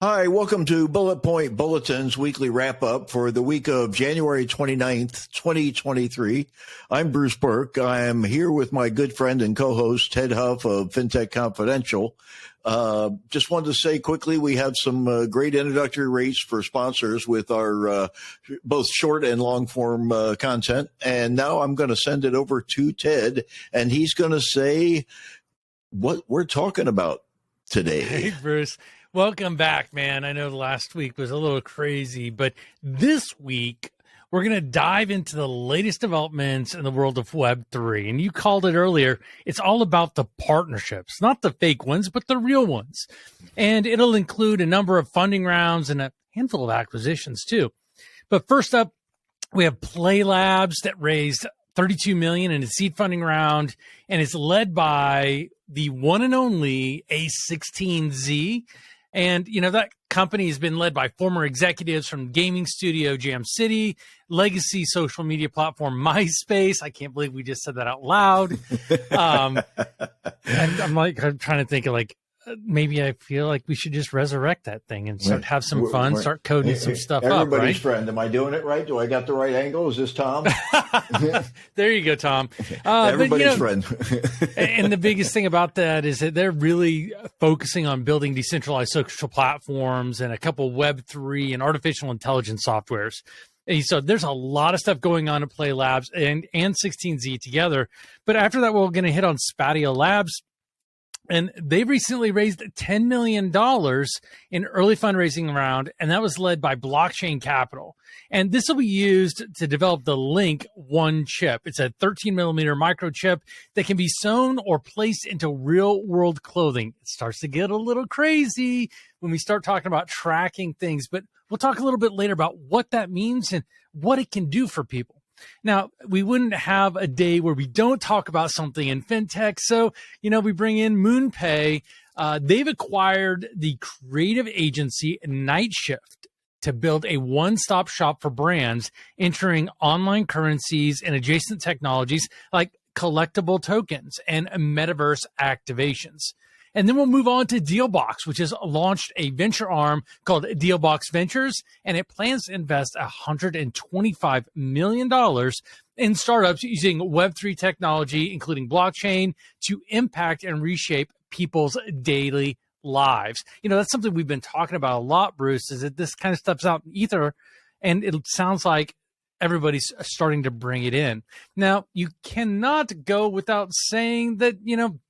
Hi, welcome to Bullet Point Bulletins weekly wrap up for the week of January 29th, 2023. I'm Bruce Burke. I am here with my good friend and co-host Ted Huff of Fintech Confidential. Just wanted to say quickly, we have some great introductory rates for sponsors with our both short and long form content. And now I'm going to send it over to Ted, and he's going to say what we're talking about today. Hey, Bruce. Welcome back, man. I know last week was a little crazy, but this week we're going to dive into the latest developments in the world of Web3. And you called it earlier, it's all about the partnerships, not the fake ones, but the real ones. And it'll include a number of funding rounds and a handful of acquisitions too. But first up, we have PLAI Labs that raised $32 million in a seed funding round, and it's led by the one and only A16Z. And, you know, that company has been led by former executives from gaming studio Jam City, legacy social media platform MySpace. I can't believe we just said that out loud. And I'm trying to think of maybe I feel like we should just resurrect that thing and have some fun, start coding some stuff up, right? Everybody's friend. Am I doing it right? Do I got the right angle? Is this Tom? There you go, Tom. Everybody's friend. And the biggest thing about that is that they're really focusing on building decentralized social platforms and a couple Web3 and artificial intelligence softwares. And so there's a lot of stuff going on at PLAI Labs and 16Z together. But after that, we're going to hit on Spatial Labs. And they recently raised $10 million in early fundraising round, and that was led by Blockchain Capital. And this will be used to develop the Link One chip. It's a 13-millimeter microchip that can be sewn or placed into real-world clothing. It starts to get a little crazy when we start talking about tracking things, but we'll talk a little bit later about what that means and what it can do for people. Now, we wouldn't have a day where we don't talk about something in fintech. So, you know, we bring in MoonPay. They've acquired the creative agency NightShift to build a one-stop shop for brands entering online currencies and adjacent technologies like collectible tokens and metaverse activations. And then we'll move on to Dealbox, which has launched a venture arm called Dealbox Ventures, and it plans to invest $125 million in startups using Web3 technology, including blockchain, to impact and reshape people's daily lives. You know, that's something we've been talking about a lot, Bruce, is that this kind of stuff's out in ether, and it sounds like everybody's starting to bring it in. Now, you cannot go without saying that, you know,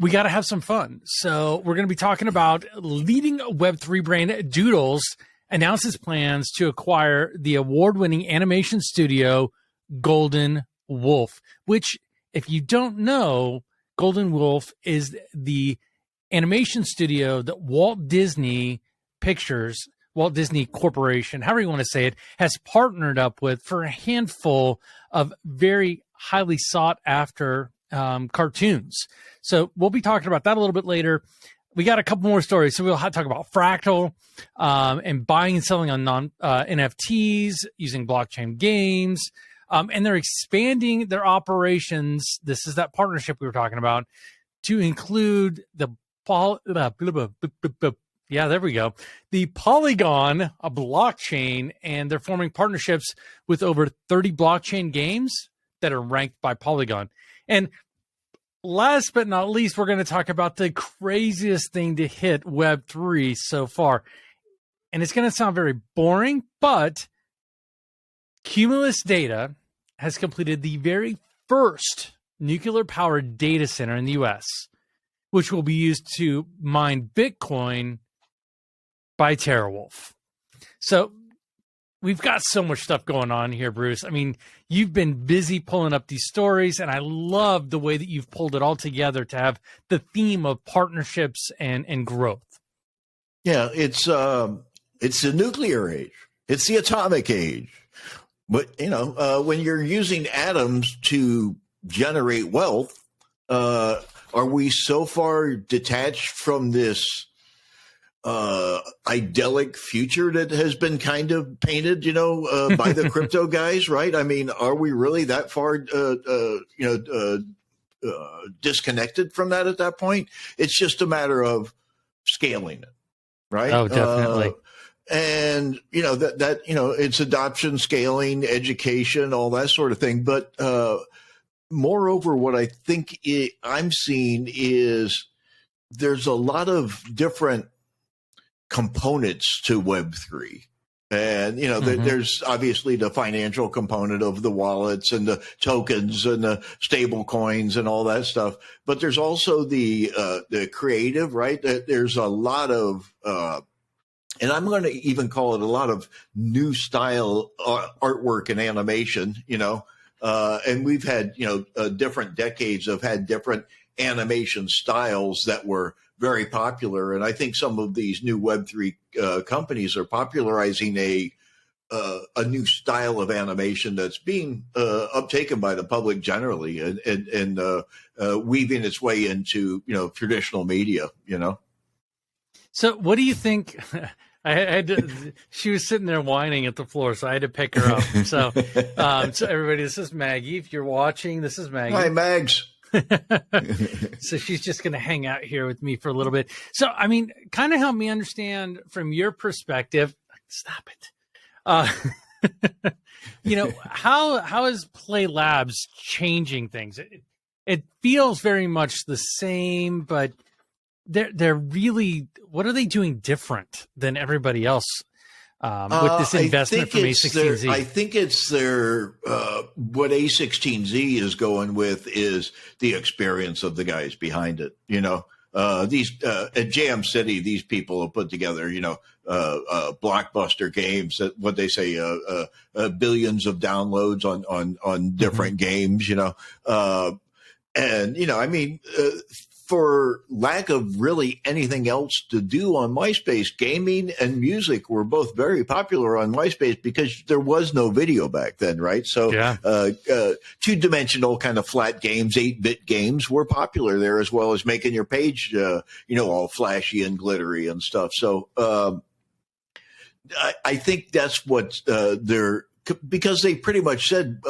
we got to have some fun. So we're going to be talking about leading Web3 brand Doodles announces plans to acquire the award-winning animation studio Golden Wolf, which, if you don't know, Golden Wolf is the animation studio that Walt Disney Corporation, however you want to say it, has partnered up with for a handful of very highly sought after cartoons. So we'll be talking about that a little bit later. We got a couple more stories. So we'll talk about Fractal and buying and selling on NFTs using blockchain games. And they're expanding their operations. This is that partnership we were talking about to include the the Polygon, a blockchain, and they're forming partnerships with over 30 blockchain games that are ranked by Polygon. And last but not least, we're going to talk about the craziest thing to hit Web3 so far. And it's going to sound very boring, but Cumulus Data has completed the very first nuclear-powered data center in the U.S., which will be used to mine Bitcoin by TeraWulf. So we've got so much stuff going on here, Bruce. I mean, you've been busy pulling up these stories, and I love the way that you've pulled it all together to have the theme of partnerships and growth. Yeah, it's the nuclear age. It's the atomic age. But, you know, when you're using atoms to generate wealth, are we so far detached from this idyllic future that has been kind of painted, you know, by the crypto guys, right? I mean, are we really that far, disconnected from that at that point? It's just a matter of scaling it. right? Oh, definitely. And that it's adoption, scaling, education, all that sort of thing. But moreover, what I think I'm seeing is there's a lot of different components to Web3. And, there's obviously the financial component of the wallets and the tokens and the stable coins and all that stuff. But there's also the creative, right? There's a lot of, and I'm going to even call it a lot of new style artwork and animation, and we've had, different decades have had different animation styles that were very popular. And I think some of these new Web3 companies are popularizing a new style of animation that's being uptaken by the public generally and weaving its way into, traditional media, So what do you think? I had to, she was sitting there whining at the floor, so I had to pick her up. So, so everybody, this is Maggie. If you're watching, this is Maggie. Hi, Mags. So she's just going to hang out here with me for a little bit. So, I mean, kind of help me understand from your perspective. Stop it. How is PLAI Labs changing things? It feels very much the same, but they're really, what are they doing different than everybody else with this investment from A16Z? I think it's their what A16Z is going with is the experience of the guys behind it. These at Jam City, these people have put together, blockbuster games that what they say, billions of downloads on different games, for lack of really anything else to do on MySpace, gaming and music were both very popular on MySpace because there was no video back then, right? So two-dimensional kind of flat games, 8-bit games were popular there, as well as making your page, all flashy and glittery and stuff. So I think that's what because they pretty much said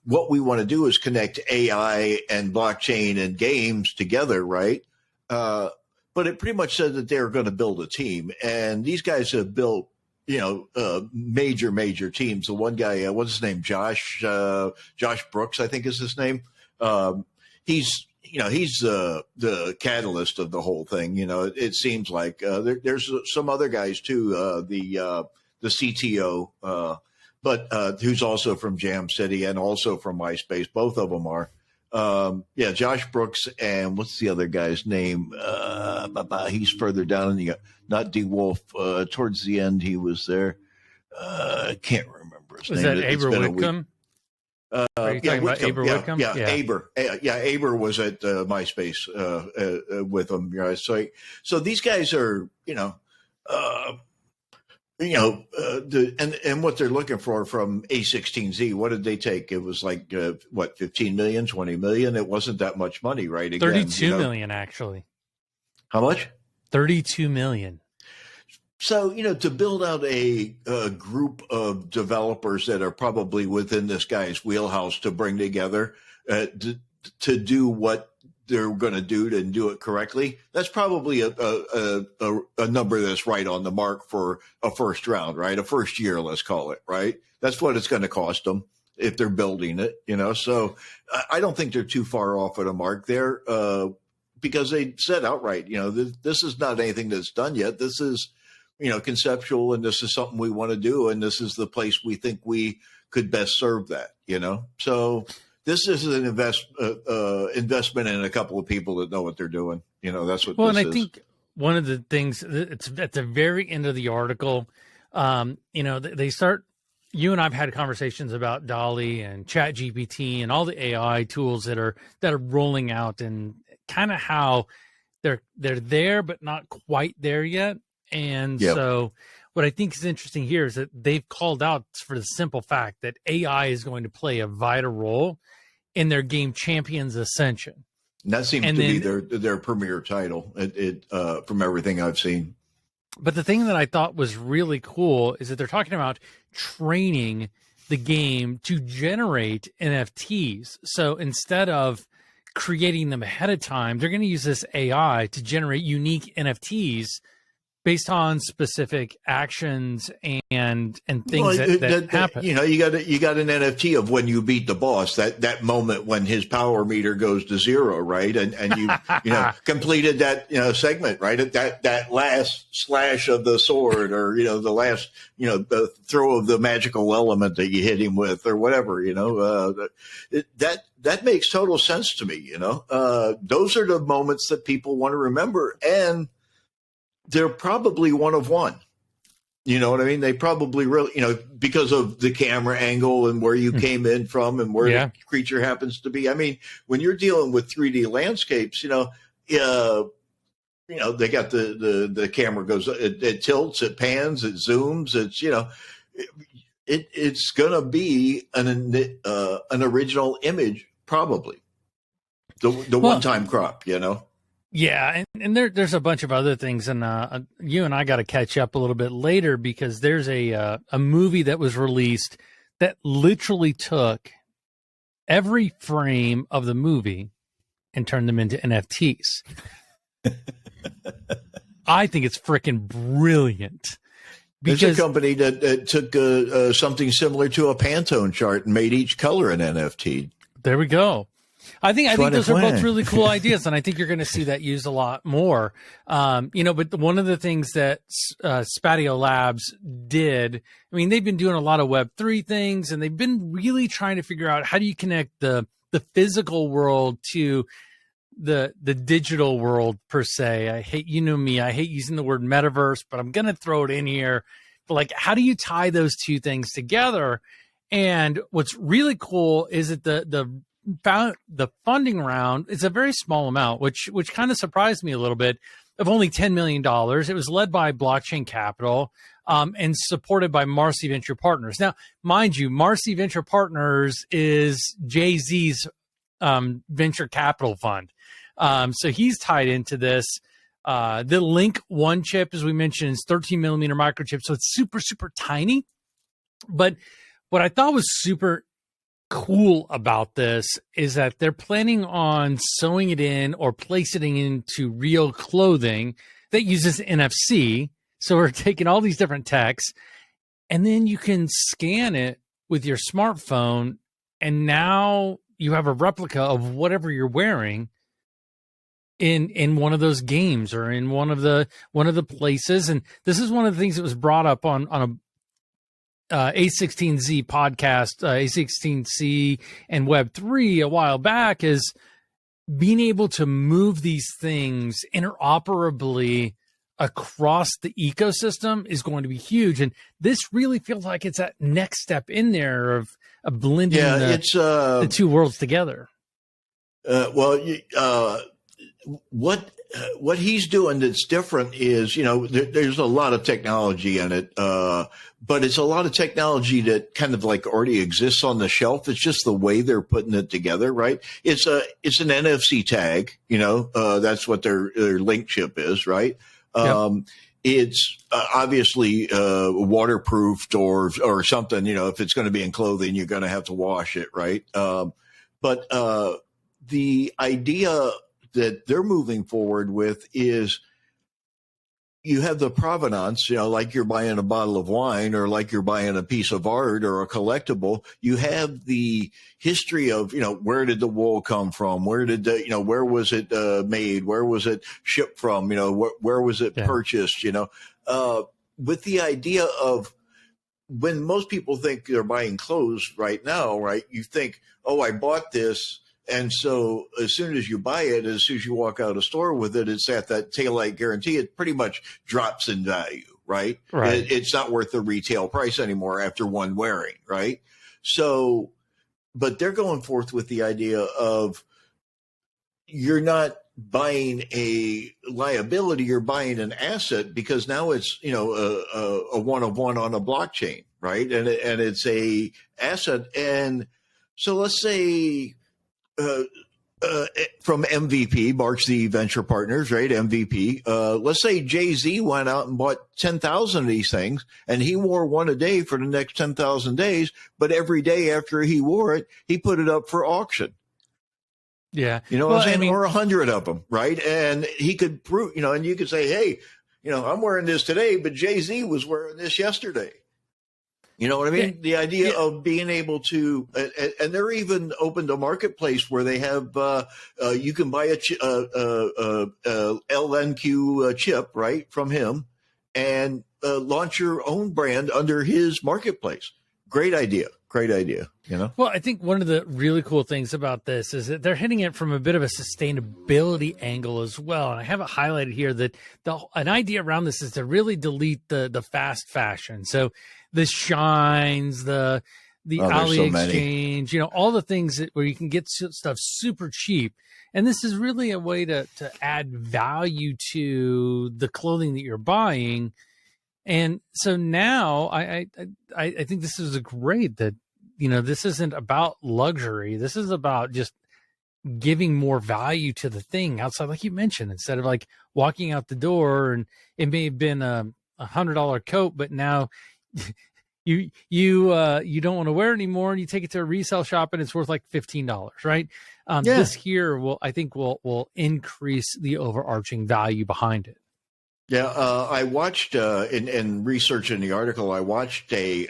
what we want to do is connect AI and blockchain and games together, right? But it pretty much said that they're going to build a team. And these guys have built, major teams. The one guy, what's his name? Josh Brooks, I think is his name. He's the catalyst of the whole thing. It seems like there's some other guys too. The CTO, but who's also from Jam City and also from MySpace. Both of them are. Josh Brooks and what's the other guy's name? He's further down in the, not DeWolf. Towards the end, he was there. I can't remember his name. Was that Aber Whitcomb? Are you talking about Aber Whitcomb? Yeah, Aber. Aber was at MySpace with them. Right? So these guys are, and what they're looking for from A16Z, what did they take? It was like, 15 million, 20 million? It wasn't that much money, right? Again, 32 million, actually. How much? 32 million. So, to build out a group of developers that are probably within this guy's wheelhouse to bring together to do what they're going to do it correctly, that's probably a number that's right on the mark for a first round, right? A first year, let's call it, right? That's what it's going to cost them if they're building it, So I don't think they're too far off at a mark there because they said outright, this is not anything that's done yet. This is, conceptual, and this is something we want to do, and this is the place we think we could best serve that, So this is an investment in a couple of people that know what they're doing. That's what. Well, and I think one of the things it's at the very end of the article, they start. You and I've had conversations about DALL-E and ChatGPT and all the AI tools that are rolling out, and kind of how they're there but not quite there yet. And so, what I think is interesting here is that they've called out for the simple fact that AI is going to play a vital role in their game Champions Ascension. And that seems to be their premier title from everything I've seen. But the thing that I thought was really cool is that they're talking about training the game to generate NFTs. So instead of creating them ahead of time, they're going to use this AI to generate unique NFTs based on specific actions and things that happen. You know, you got an NFT of when you beat the boss, that moment when his power meter goes to zero, right? And you completed that segment, right? At that last slash of the sword, or the last the throw of the magical element that you hit him with, or whatever. That makes total sense to me. Those are the moments that people want to remember, and they're probably one of one. You know what I mean? They probably really, because of the camera angle and where you came in from and where the creature happens to be. I mean, when you're dealing with 3D landscapes, they got the camera goes, it tilts, it pans, it zooms. It's, it's going to be an original image, probably. The one-time crop, Yeah, and there's a bunch of other things, and you and I got to catch up a little bit later, because there's a movie that was released that literally took every frame of the movie and turned them into NFTs. I think it's freaking brilliant. There's a company that took something similar to a Pantone chart and made each color an NFT. There we go. I think those are both really cool ideas, and I think you're going to see that used a lot more. But one of the things that Spatial Labs did, I mean, they've been doing a lot of Web3 things, and they've been really trying to figure out how do you connect the physical world to the digital world, per se. I hate using the word metaverse, but I'm going to throw it in here. But like, how do you tie those two things together? And what's really cool is that the funding round is a very small amount, which kind of surprised me a little bit, of only $10 million. It was led by Blockchain Capital and supported by Marcy Venture Partners. Now, mind you, Marcy Venture Partners is Jay-Z's venture capital fund. So he's tied into this. The Link 1 chip, as we mentioned, is 13 millimeter microchip. So it's super, super tiny. But what I thought was super cool about this is that they're planning on sewing it in or placing it into real clothing that uses NFC. So we're taking all these different techs, and then you can scan it with your smartphone, and now you have a replica of whatever you're wearing in one of those games or in one of the places. And this is one of the things that was brought up on a A16Z podcast, A16C and Web3 a while back, is being able to move these things interoperably across the ecosystem is going to be huge. And this really feels like it's that next step in there of blending the two worlds together. What he's doing that's different is, there's a lot of technology in it, but it's a lot of technology that kind of like already exists on the shelf. It's just the way they're putting it together, right? It's an NFC tag, that's what their link chip is, right? Yep. It's obviously waterproofed or something. If it's going to be in clothing, you're going to have to wash it, right? But the idea that they're moving forward with is you have the provenance, like you're buying a bottle of wine or like you're buying a piece of art or a collectible. You have the history of, where did the wool come from? Where did where was it made? Where was it shipped from? Where was it purchased? With the idea of, when most people think they're buying clothes right now, right? You think, oh, I bought this. And so as soon as you buy it, as soon as you walk out of a store with it, it's at that taillight guarantee. It pretty much drops in value, right? It's not worth the retail price anymore after one wearing, right? So, but they're going forth with the idea of, you're not buying a liability, you're buying an asset, because now it's, a one of one on a blockchain, right? And it's a asset. And so let's say, from MVP, Marcy Venture Partners, right? MVP. Let's say Jay-Z went out and bought 10,000 of these things, and he wore one a day for the next 10,000 days. But every day after he wore it, he put it up for auction. Yeah. What I'm saying? Or 100 of them, right? And he could prove, and you could say, hey, I'm wearing this today, but Jay-Z was wearing this yesterday. You know what I mean? Yeah. The idea of being able to, and they're even opened a marketplace where they have, you can buy a LNQ chip, right, from him, and launch your own brand under his marketplace. Great idea. Well, I think one of the really cool things about this is that they're hitting it from a bit of a sustainability angle as well. And I have it highlighted here that an idea around this is to really delete the fast fashion. So the shines, the Ali Exchange, all the things where you can get stuff super cheap. And this is really a way to add value to the clothing that you're buying. And so now I think this is great that, this isn't about luxury. This is about just giving more value to the thing outside, like you mentioned, instead of like walking out the door and it may have been a $100 coat, but now you don't want to wear it anymore and you take it to a resale shop and it's worth like $15, right? This here will increase the overarching value behind it. Yeah, I watched in researching the article, I watched a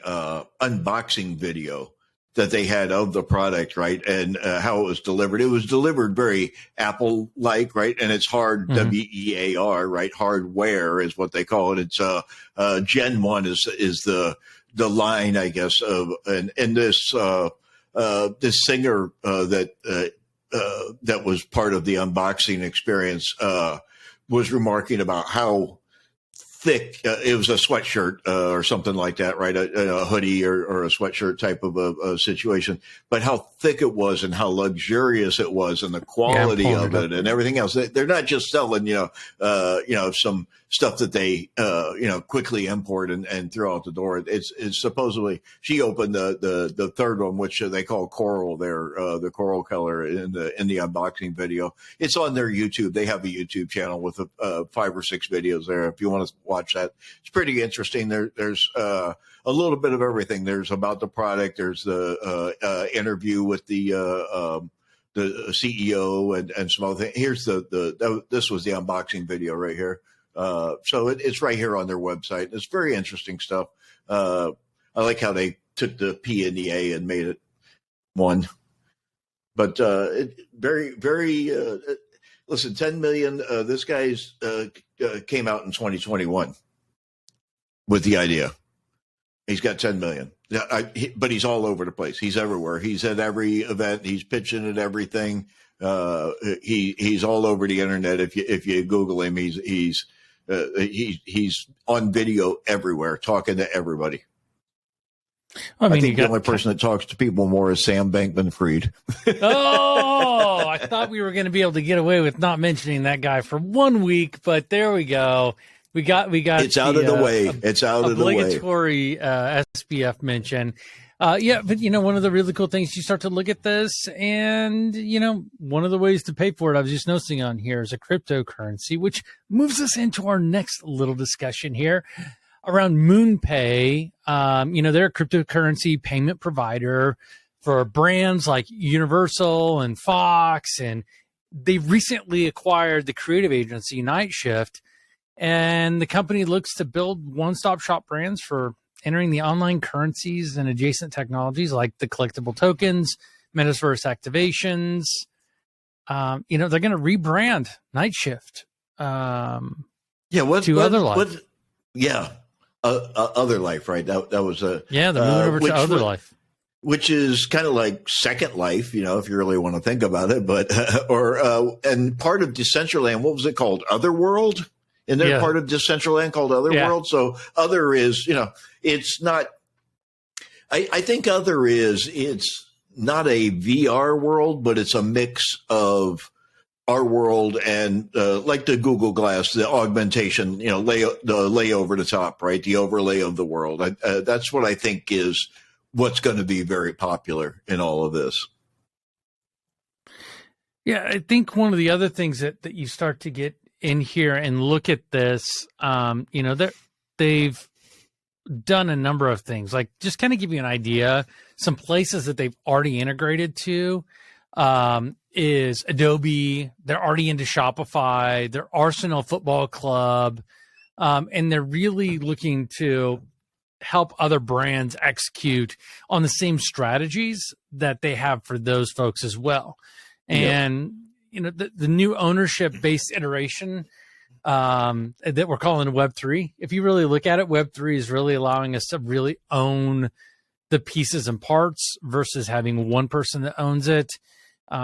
unboxing video that they had of the product, right, and how it was delivered. It was delivered very Apple-like, right, and it's hard, WEAR, right, hardware is what they call it. It's Gen One is the line, I guess, of and this singer that was part of the unboxing experience was remarking about how thick it was, a sweatshirt or something like that, right? A hoodie or a sweatshirt type of a situation, but how thick it was and how luxurious it was and the quality of it and everything else. They're not just selling, some stuff that they, quickly import and throw out the door. It's supposedly, she opened the third one, which they call coral there, the coral color in the unboxing video. It's on their YouTube. They have a YouTube channel with 5 or 6 videos there. If you want to watch that, it's pretty interesting. There's a little bit of everything. There's about the product. There's the interview with the CEO and some other things. Here's this was the unboxing video right here. So it's right here on their website. It's very interesting stuff. I like how they took the P and the A and made it one. But very, very. Listen, 10 million. This guy's came out in 2021 with the idea. He's got 10 million. But he's all over the place. He's everywhere. He's at every event. He's pitching at everything. He's all over the internet. If you Google him, he's on video everywhere, talking to everybody. I think the only person that talks to people more is Sam Bankman-Fried. Oh, I thought we were going to be able to get away with not mentioning that guy for 1 week, but there we go. We got. It's out of the way. It's out of the way. Obligatory SBF mention. But one of the really cool things, you start to look at this, and one of the ways to pay for it, I was just noticing on here, is a cryptocurrency, which moves us into our next little discussion here around MoonPay. They're a cryptocurrency payment provider for brands like Universal and Fox, and they recently acquired the creative agency NightShift, and the company looks to build one-stop shop brands for entering the online currencies and adjacent technologies like the collectible tokens, metaverse activations. They're going to rebrand NightShift. To Other Life. Other Life, right? That was a they're moving over to Other Life, which is kind of like Second Life, if you really want to think about it. But and part of Decentraland, what was it called? Otherworld. And they're part of Decentraland called Otherworld. So Other is, it's not. I think Other it's not a VR world, but it's a mix of our world and like the Google Glass, the augmentation, lay over the top, right? The overlay of the world. That's what I think is what's going to be very popular in all of this. Yeah, I think one of the other things that you start to get in here and look at this, they've done a number of things, like just kind of give you an idea. Some places that they've already integrated to is Adobe. They're already into Shopify. Their Arsenal Football Club. and they're really looking to help other brands execute on the same strategies that they have for those folks as well. And the new ownership-based iteration that we're calling Web3, if you really look at it, Web3 is really allowing us to really own the pieces and parts versus having one person that owns it.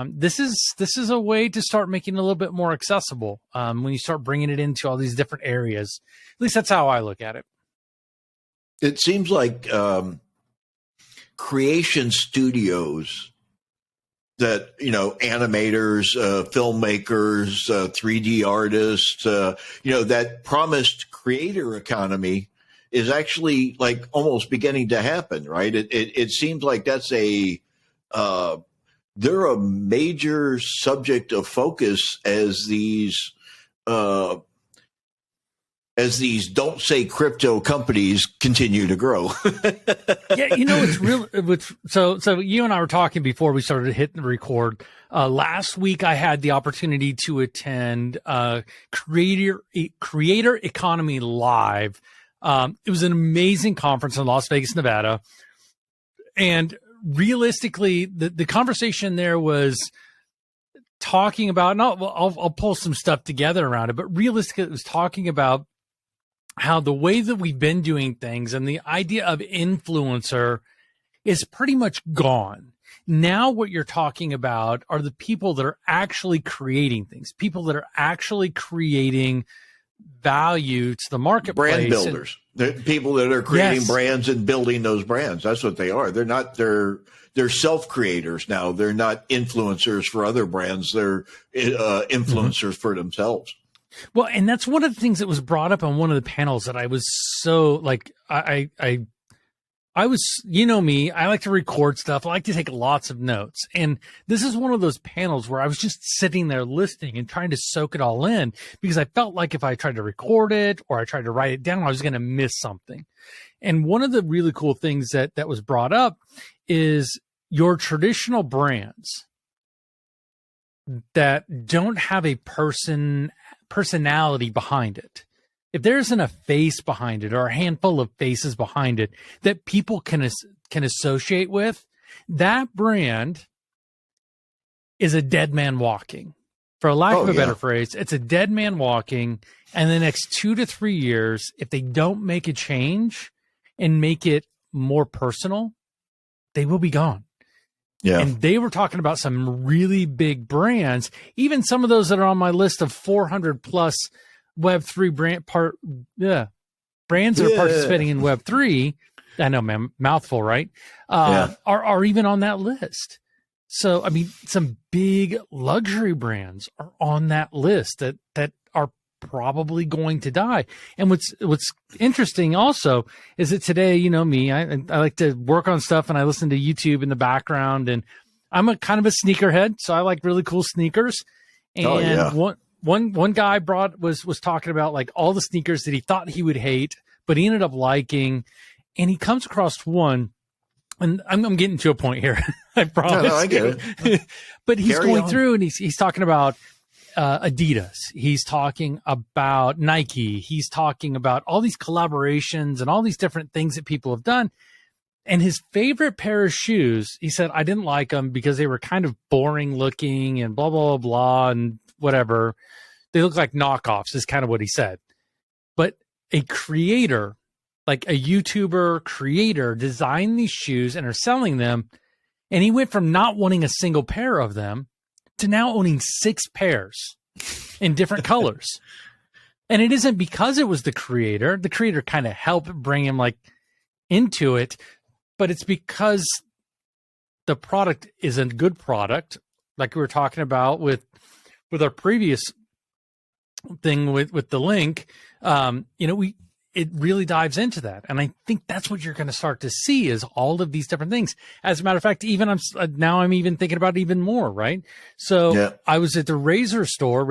This is a way to start making it a little bit more accessible when you start bringing it into all these different areas. At least that's how I look at it. It seems like creation studios that, animators, filmmakers, 3D artists, that promised creator economy is actually like almost beginning to happen, right? It seems like that's they're a major subject of focus as these don't say crypto companies continue to grow. Yeah, it's real. So you and I were talking before we started hitting record. Last week, I had the opportunity to attend Creator Economy Live. It was an amazing conference in Las Vegas, Nevada. And realistically, the conversation there was talking about, and I'll pull some stuff together around it, but realistically, it was talking about how the way that we've been doing things and the idea of influencer is pretty much gone. Now what you're talking about are the people that are actually creating things, people that are actually creating value to the marketplace. Brand builders. They're people that are creating brands and building those brands. That's what they are. They're self-creators now. They're not influencers for other brands. They're influencers for themselves. Well, and that's one of the things that was brought up on one of the panels that I was so like, I was, me, I like to record stuff. I like to take lots of notes. And this is one of those panels where I was just sitting there listening and trying to soak it all in because I felt like if I tried to record it or I tried to write it down, I was going to miss something. And one of the really cool things that was brought up is your traditional brands that don't have a personality behind it. If there isn't a face behind it or a handful of faces behind it that people can associate with, that brand is a dead man walking. For a lack of a better phrase, it's a dead man walking. And the next 2 to 3 years, if they don't make a change and make it more personal, they will be gone. Yeah. And they were talking about some really big brands, even some of those that are on my list of 400 plus Web3 brands that are participating in Web3. I know, man, mouthful, right? Are even on that list. So, I mean, some big luxury brands are on that list that are probably going to die. And what's interesting also is that today, me, I like to work on stuff and I listen to YouTube in the background, and I'm a kind of a sneakerhead, so I like really cool sneakers. And one guy was talking about like all the sneakers that he thought he would hate, but he ended up liking, and he comes across one. And I'm getting to a point here. I promise. No, I get it. But he's going through and he's talking about Adidas. He's talking about Nike. He's talking about all these collaborations and all these different things that people have done. And his favorite pair of shoes, he said, I didn't like them because they were kind of boring looking and blah, blah, blah, blah, and whatever. They look like knockoffs is kind of what he said. But a creator, like a YouTuber creator, designed these shoes and are selling them. And he went from not wanting a single pair of them to now owning 6 pairs in different colors. And it isn't because it was the creator. The creator kind of helped bring him like into it, but it's because the product is a good product. Like we were talking about with our previous thing with the link, it really dives into that. And I think that's what you're going to start to see is all of these different things. As a matter of fact, even I'm even thinking about it even more, right? So I was at the razor store,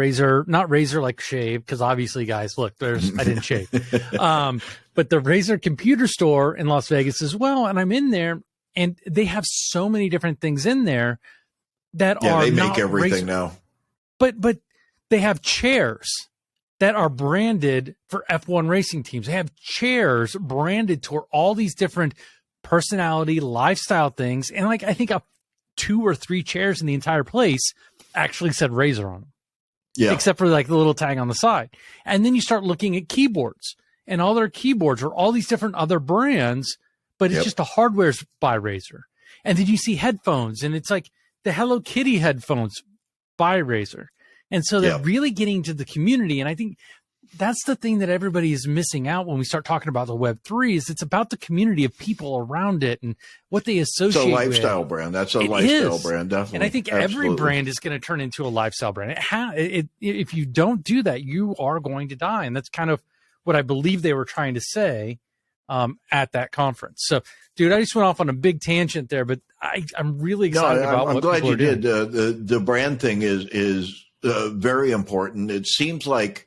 not razor like shave, because obviously guys, look, I didn't shave. But the Razer computer store in Las Vegas as well. And I'm in there and they have so many different things in there that are they make not everything razor, now. But they have chairs that are branded for F1 racing teams. They have chairs branded toward all these different personality, lifestyle things. And like, I think 2 or 3 chairs in the entire place actually said Razer on them. Yeah. Except for like the little tag on the side. And then you start looking at keyboards, and all their keyboards are all these different other brands, but it's just the hardware's by Razer. And then you see headphones, and it's like the Hello Kitty headphones by Razer. And so they're really getting to the community. And I think that's the thing that everybody is missing out when we start talking about the Web3 is it's about the community of people around it and what they associate with. It's a lifestyle brand. That's a lifestyle brand, definitely. And I think every brand is going to turn into a lifestyle brand. If you don't do that, you are going to die. And that's kind of what I believe they were trying to say at that conference. So, dude, I just went off on a big tangent there, but I'm really excited about what I'm glad you did. Doing. The brand thing is very important. It seems like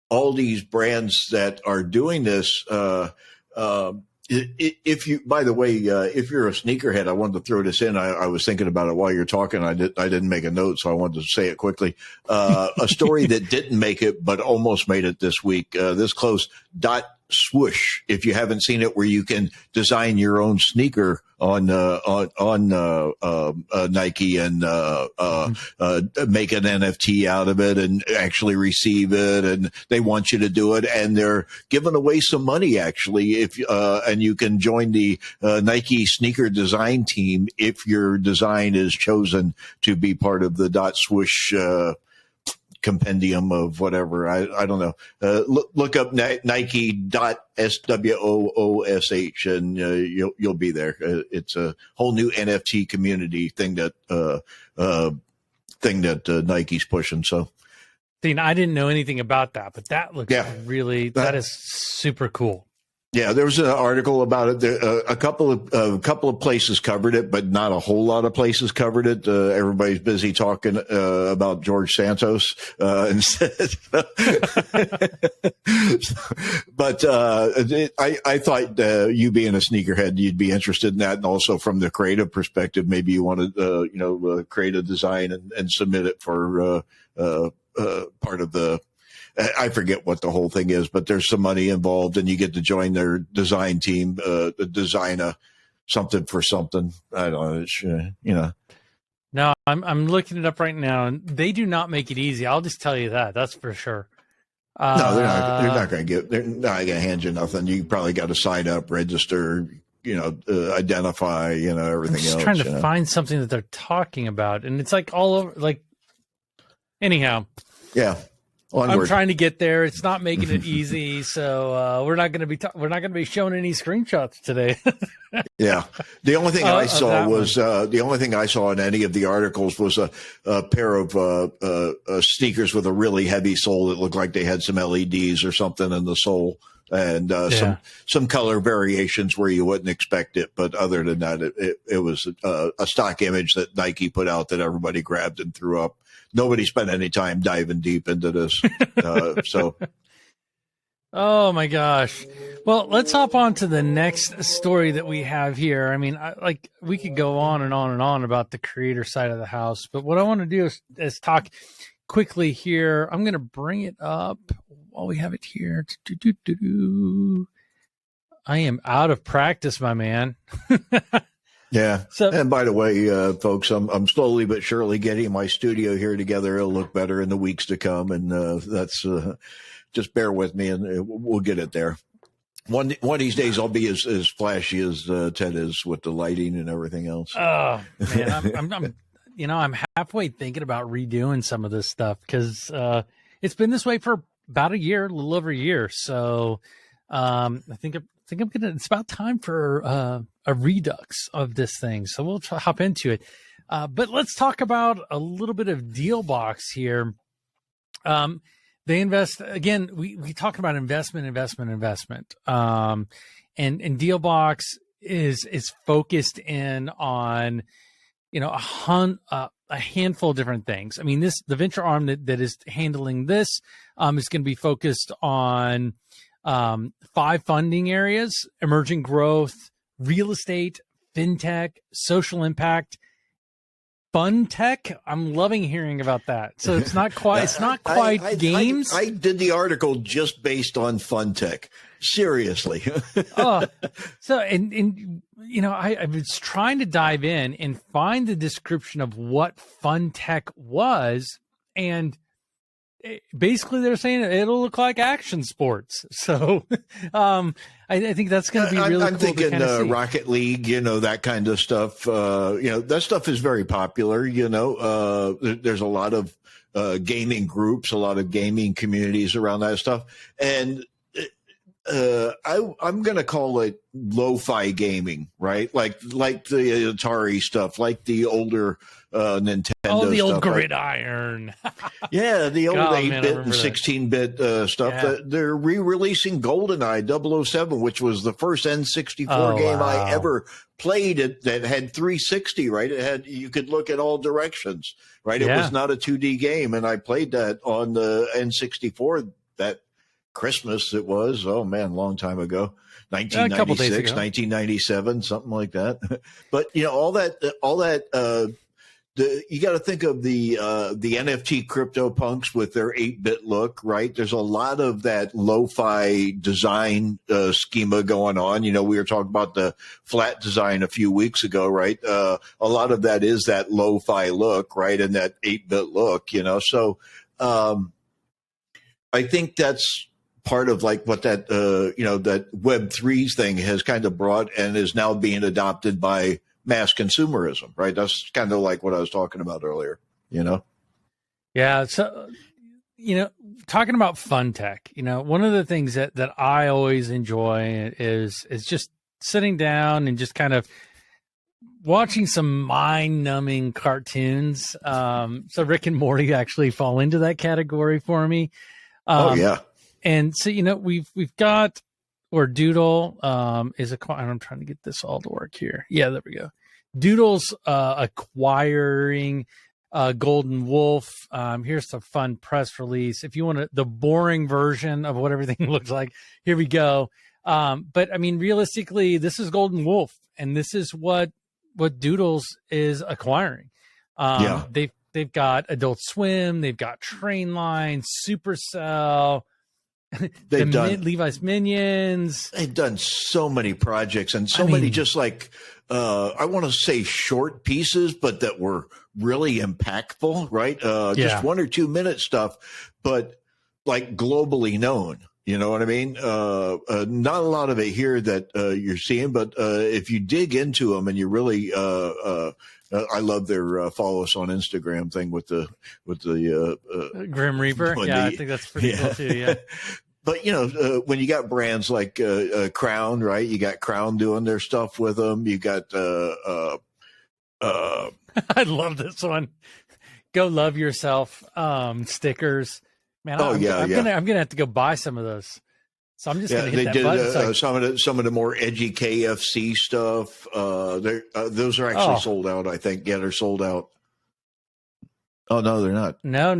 all these brands that are doing this, if you, by the way, if you're a sneakerhead, I wanted to throw this in. I was thinking about it while you're talking. I didn't make a note, so I wanted to say it quickly. A story that didn't make it, but almost made it this week. This close dot swoosh. If you haven't seen it, where you can design your own sneaker on Nike and make an NFT out of it and actually receive it, and they want you to do it, and they're giving away some money actually if and you can join the Nike sneaker design team if your design is chosen to be part of the dot swoosh compendium of whatever. I don't know. Look up Nike.swoosh and you'll be there. It's a whole new NFT community thing that Nike's pushing. So, Dean, I didn't know anything about that, but that looks really that is super cool. Yeah, there was an article about it. There, a couple of places covered it, but not a whole lot of places covered it. Everybody's busy talking about George Santos instead. But I thought you being a sneakerhead, you'd be interested in that, and also from the creative perspective, maybe you want to create a design and submit it for part of the. I forget what the whole thing is, but there's some money involved, and you get to join their design team, design something for something. I don't know, No, I'm looking it up right now, and they do not make it easy. I'll just tell you that. That's for sure. No, they're not going to hand you nothing. You probably got to sign up, register, identify, everything else. I'm just trying to find something that they're talking about, and it's like all over. Like, anyhow. Yeah. Onward. I'm trying to get there. It's not making it easy, so we're not going to be showing any screenshots today. Yeah, the only thing I saw was the only thing I saw in any of the articles was a pair of sneakers with a really heavy sole that looked like they had some LEDs or something in the sole, and some color variations where you wouldn't expect it. But other than that, it was a stock image that Nike put out that everybody grabbed and threw up. Nobody spent any time diving deep into this. Oh my gosh. Well, let's hop on to the next story that we have here. I mean, we could go on and on and on about the creator side of the house, but what I want to do is talk quickly here. I'm going to bring it up while we have it here. I am out of practice, my man. Yeah. So, and by the way, folks, I'm slowly but surely getting my studio here together. It'll look better in the weeks to come, and that's just bear with me, and we'll get it there. One of these days, I'll be as flashy as Ted is with the lighting and everything else. Oh man, I'm halfway thinking about redoing some of this stuff because it's been this way for about a year, a little over a year. So I think it's about time for a redux of this thing. So we'll hop into it. But let's talk about a little bit of Dealbox here. They invest again. We talk about investment. And Dealbox is focused in on, a handful of different things. I mean, the venture arm that is handling this is going to be focused on 5 funding areas: emerging growth, real estate, fintech, social impact, Fintech. I'm loving hearing about that. So it's not quite. It's not quite games. I did the article just based on Fintech. Seriously. So and I was trying to dive in and find the description of what Fintech was, and basically they're saying it'll look like action sports. So I think that's going to be really I'm cool. thinking Rocket League, that kind of stuff. That stuff is very popular. There's a lot of gaming groups, a lot of gaming communities around that stuff. And I'm going to call it lo-fi gaming, right? Like the Atari stuff, like the older Nintendo the old stuff, gridiron. Yeah, the old 8-bit and 16-bit stuff. Yeah. They're re-releasing GoldenEye 007, which was the first N64 game I ever played that had 360, right? You could look at all directions, right? It was not a 2D game, and I played that on the N64 that Christmas. It was, long time ago. 1996, 1997, something like that. But all that you got to think of the NFT CryptoPunks with their 8-bit look, right? There's a lot of that lo-fi design schema going on. We were talking about the flat design a few weeks ago, right? A lot of that is that lo-fi look, right? And that 8-bit look, So I think that's part of like what that that Web3 thing has kind of brought and is now being adopted by mass consumerism, right? That's kind of like what I was talking about earlier, Yeah. So, talking about Fintech, one of the things that I always enjoy is just sitting down and just kind of watching some mind-numbing cartoons. So Rick and Morty actually fall into that category for me. And so, we've got, or Doodle is and I'm trying to get this all to work here. Yeah, there we go. Doodle's acquiring Golden Wolf. Here's some fun press release. If you want the boring version of what everything looks like, here we go. But I mean, realistically, this is Golden Wolf, and this is what Doodles is acquiring. They've got Adult Swim, they've got Trainline, Supercell. They've done Levi's Minions. They've done so many projects and many just like I want to say short pieces, but that were really impactful, right? Just 1 or 2 minute stuff, but like globally known. You know what I mean? Not a lot of it here that you're seeing, but if you dig into them and you really, I love their follow us on Instagram thing with the Grim Reaper. I think that's pretty cool too. Yeah. But when you got brands like Crown, right? You got Crown doing their stuff with them. You got I love this one. Go love yourself. Stickers. Man, I'm gonna have to go buy some of those. So I'm just gonna hit that button. Some of the more edgy KFC stuff. Those are actually sold out. I think. Yeah, they're sold out. Oh no, they're not. No.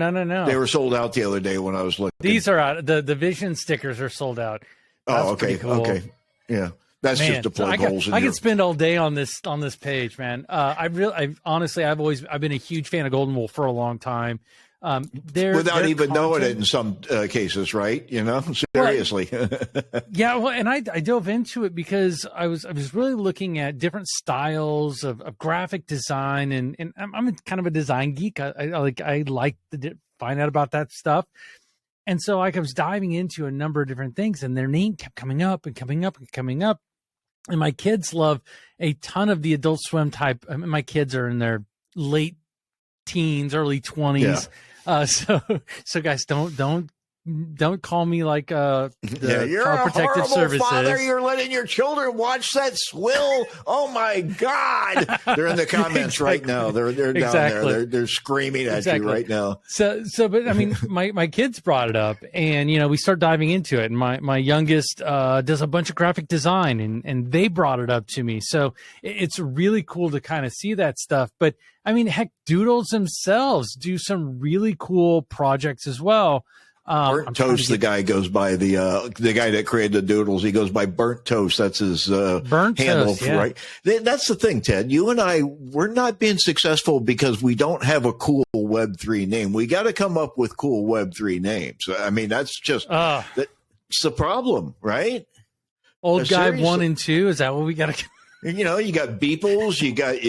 They were sold out the other day when I was looking. These are out. The Vision stickers are sold out. That's okay. Cool. Okay. Yeah. That's just to plug holes in. I could spend all day on this page, man. Honestly, I've been a huge fan of Golden Wolf for a long time. Without even knowing it in some cases, right? Seriously. Well, and I dove into it because I was really looking at different styles of graphic design, and I'm kind of a design geek. I like to find out about that stuff. And so I was diving into a number of different things, and their name kept coming up and coming up and coming up. And my kids love a ton of the Adult Swim type. I mean, my kids are in their late teens, early 20s. Yeah. So guys, don't call me like you're a protective horrible services. Father. You're letting your children watch that swill. Oh my God! They're in the comments right now. They're down there. They're screaming at you right now. So, but I mean, my kids brought it up, and we start diving into it. And my youngest does a bunch of graphic design, and they brought it up to me. So it's really cool to kind of see that stuff. But I mean, heck, Doodles themselves do some really cool projects as well. Burnt Toast, the guy goes by the guy that created the Doodles. He goes by Burnt Toast. That's his Burnt handle, Toast, yeah. right? That's the thing, Ted. You and I, we're not being successful because we don't have a cool Web3 name. We got to come up with cool Web3 names. I mean, that's just that's the problem, right? Old guy 1 and 2. Is that what we got to? You know, you got Beeples, you got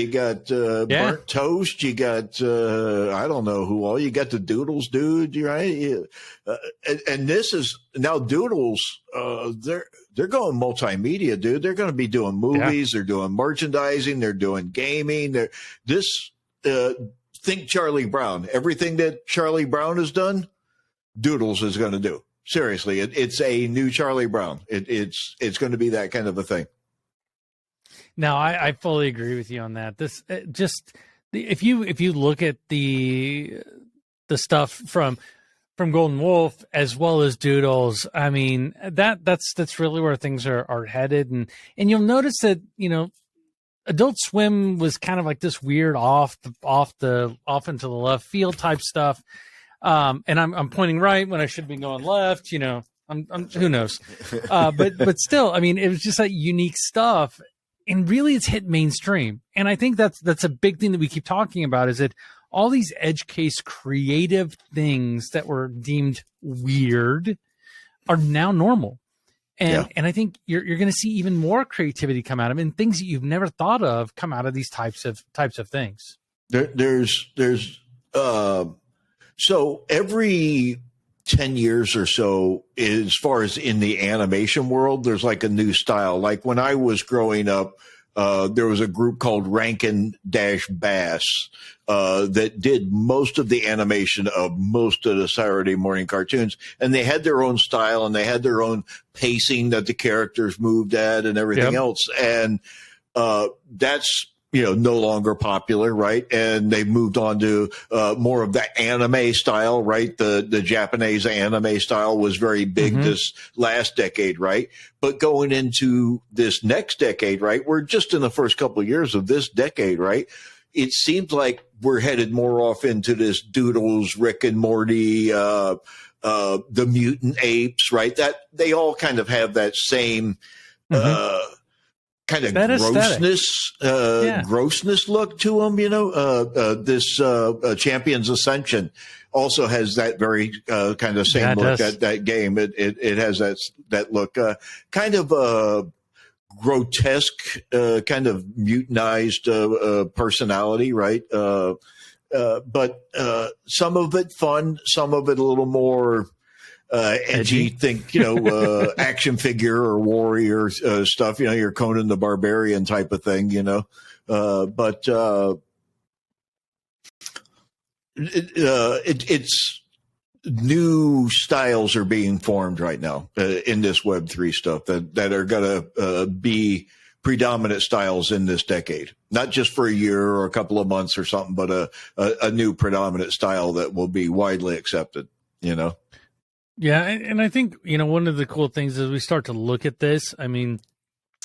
Burnt Toast, you got I don't know who all. You got the Doodles dude, right? And this is now Doodles. They're going multimedia, dude. They're going to be doing movies. They're doing merchandising. They're doing gaming. Think Charlie Brown. Everything that Charlie Brown has done, Doodles is going to do. Seriously, it's a new Charlie Brown. It's going to be that kind of a thing. No, I fully agree with you on that. This if you look at the stuff from Golden Wolf as well as Doodles, I mean that's really where things are headed, and you'll notice that Adult Swim was kind of like this weird off into the left field type stuff, and I'm pointing right when I should be going left. I'm who knows, but still, I mean it was just like unique stuff. And really, it's hit mainstream. And I think that's a big thing that we keep talking about is that all these edge case creative things that were deemed weird are now normal. And I think you're going to see even more creativity come out of it and things that you've never thought of come out of these types of things. So every 10 years or so, as far as in the animation world, there's like a new style. Like when I was growing up, there was a group called Rankin-Bass that did most of the animation of most of the Saturday morning cartoons. And they had their own style and they had their own pacing that the characters moved at and everything else. And that's no longer popular, right? And they moved on to more of the anime style, right? The Japanese anime style was very big this last decade, right? But going into this next decade, right? We're just in the first couple of years of this decade, right? It seems like we're headed more off into this Doodles, Rick and Morty, the mutant apes, right? That they all kind of have that same kind of grossness look to them, this Champions Ascension also has that very kind of same look. That game, it has that look, kind of grotesque, kind of mutinized personality, right? But some of it fun, some of it a little more edgy. Think action figure or warrior stuff, your Conan the Barbarian type of thing, but it's new styles are being formed right now in this Web3 stuff that are going to be predominant styles in this decade, not just for a year or a couple of months or something, but a new predominant style that will be widely accepted, Yeah, and I think, one of the cool things is we start to look at this. I mean,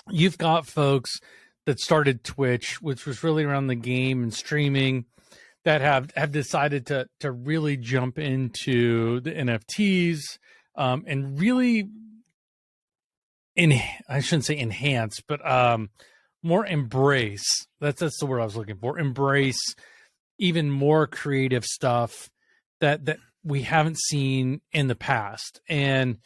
you've got folks that started Twitch, which was really around the game and streaming, that have decided to really jump into the NFTs and really, I shouldn't say enhance, but more embrace. That's the word I was looking for. Embrace even more creative stuff that we haven't seen in the past. And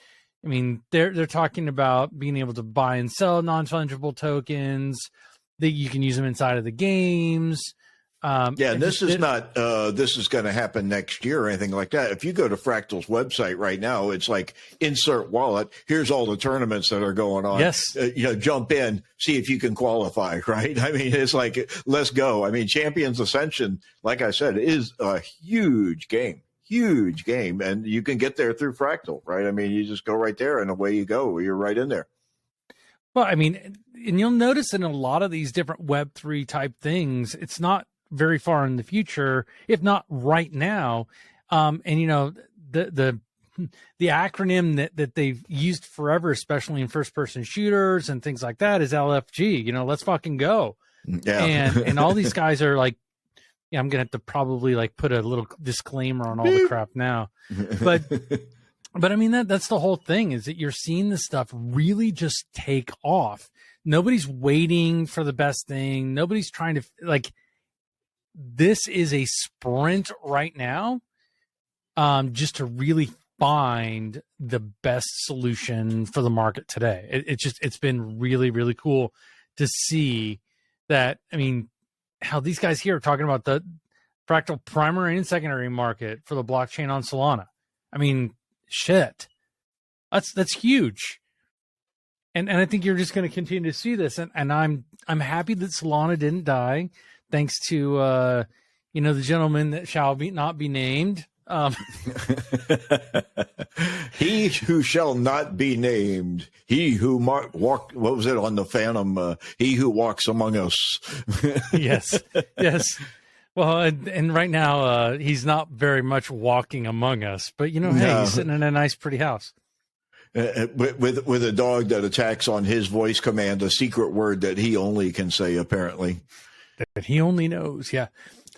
I mean, they're talking about being able to buy and sell non-fungible tokens, that you can use them inside of the games. And this is not this is going to happen next year or anything like that. If you go to Fractal's website right now, it's like insert wallet. Here's all the tournaments that are going on. Yes. Jump in, see if you can qualify, right? I mean, it's like, let's go. I mean, Champions Ascension, like I said, is a huge game. And you can get there through Fractal, right? I mean, you just go right there and away you go. You're right in there. Well, I mean, and you'll notice in a lot of these different Web3 type things, it's not very far in the future, if not right now. And the acronym that they've used forever, especially in first person shooters and things like that, is LFG. Let's fucking go. Yeah. And all these guys are like, I'm gonna have to probably like put a little disclaimer on all the crap now, but But I mean, that's the whole thing, is that you're seeing this stuff really just take off. Nobody's waiting for the best thing. Nobody's trying to, like, this is a sprint right now, just to really find the best solution for the market today. It's been really, really cool to see that. I mean, how these guys here are talking about the Fractal primary and secondary market for the blockchain on Solana. I mean, shit, that's huge. And I think you're just going to continue to see this. And I'm happy that Solana didn't die, thanks to the gentleman that shall not be named. He who shall not be named, he who walked, what was it on the Phantom? He who walks among us. Yes. Well, and right now he's not very much walking among us, but hey, he's sitting in a nice, pretty house. With a dog that attacks on his voice command, a secret word that he only can say, apparently. That he only knows, yeah.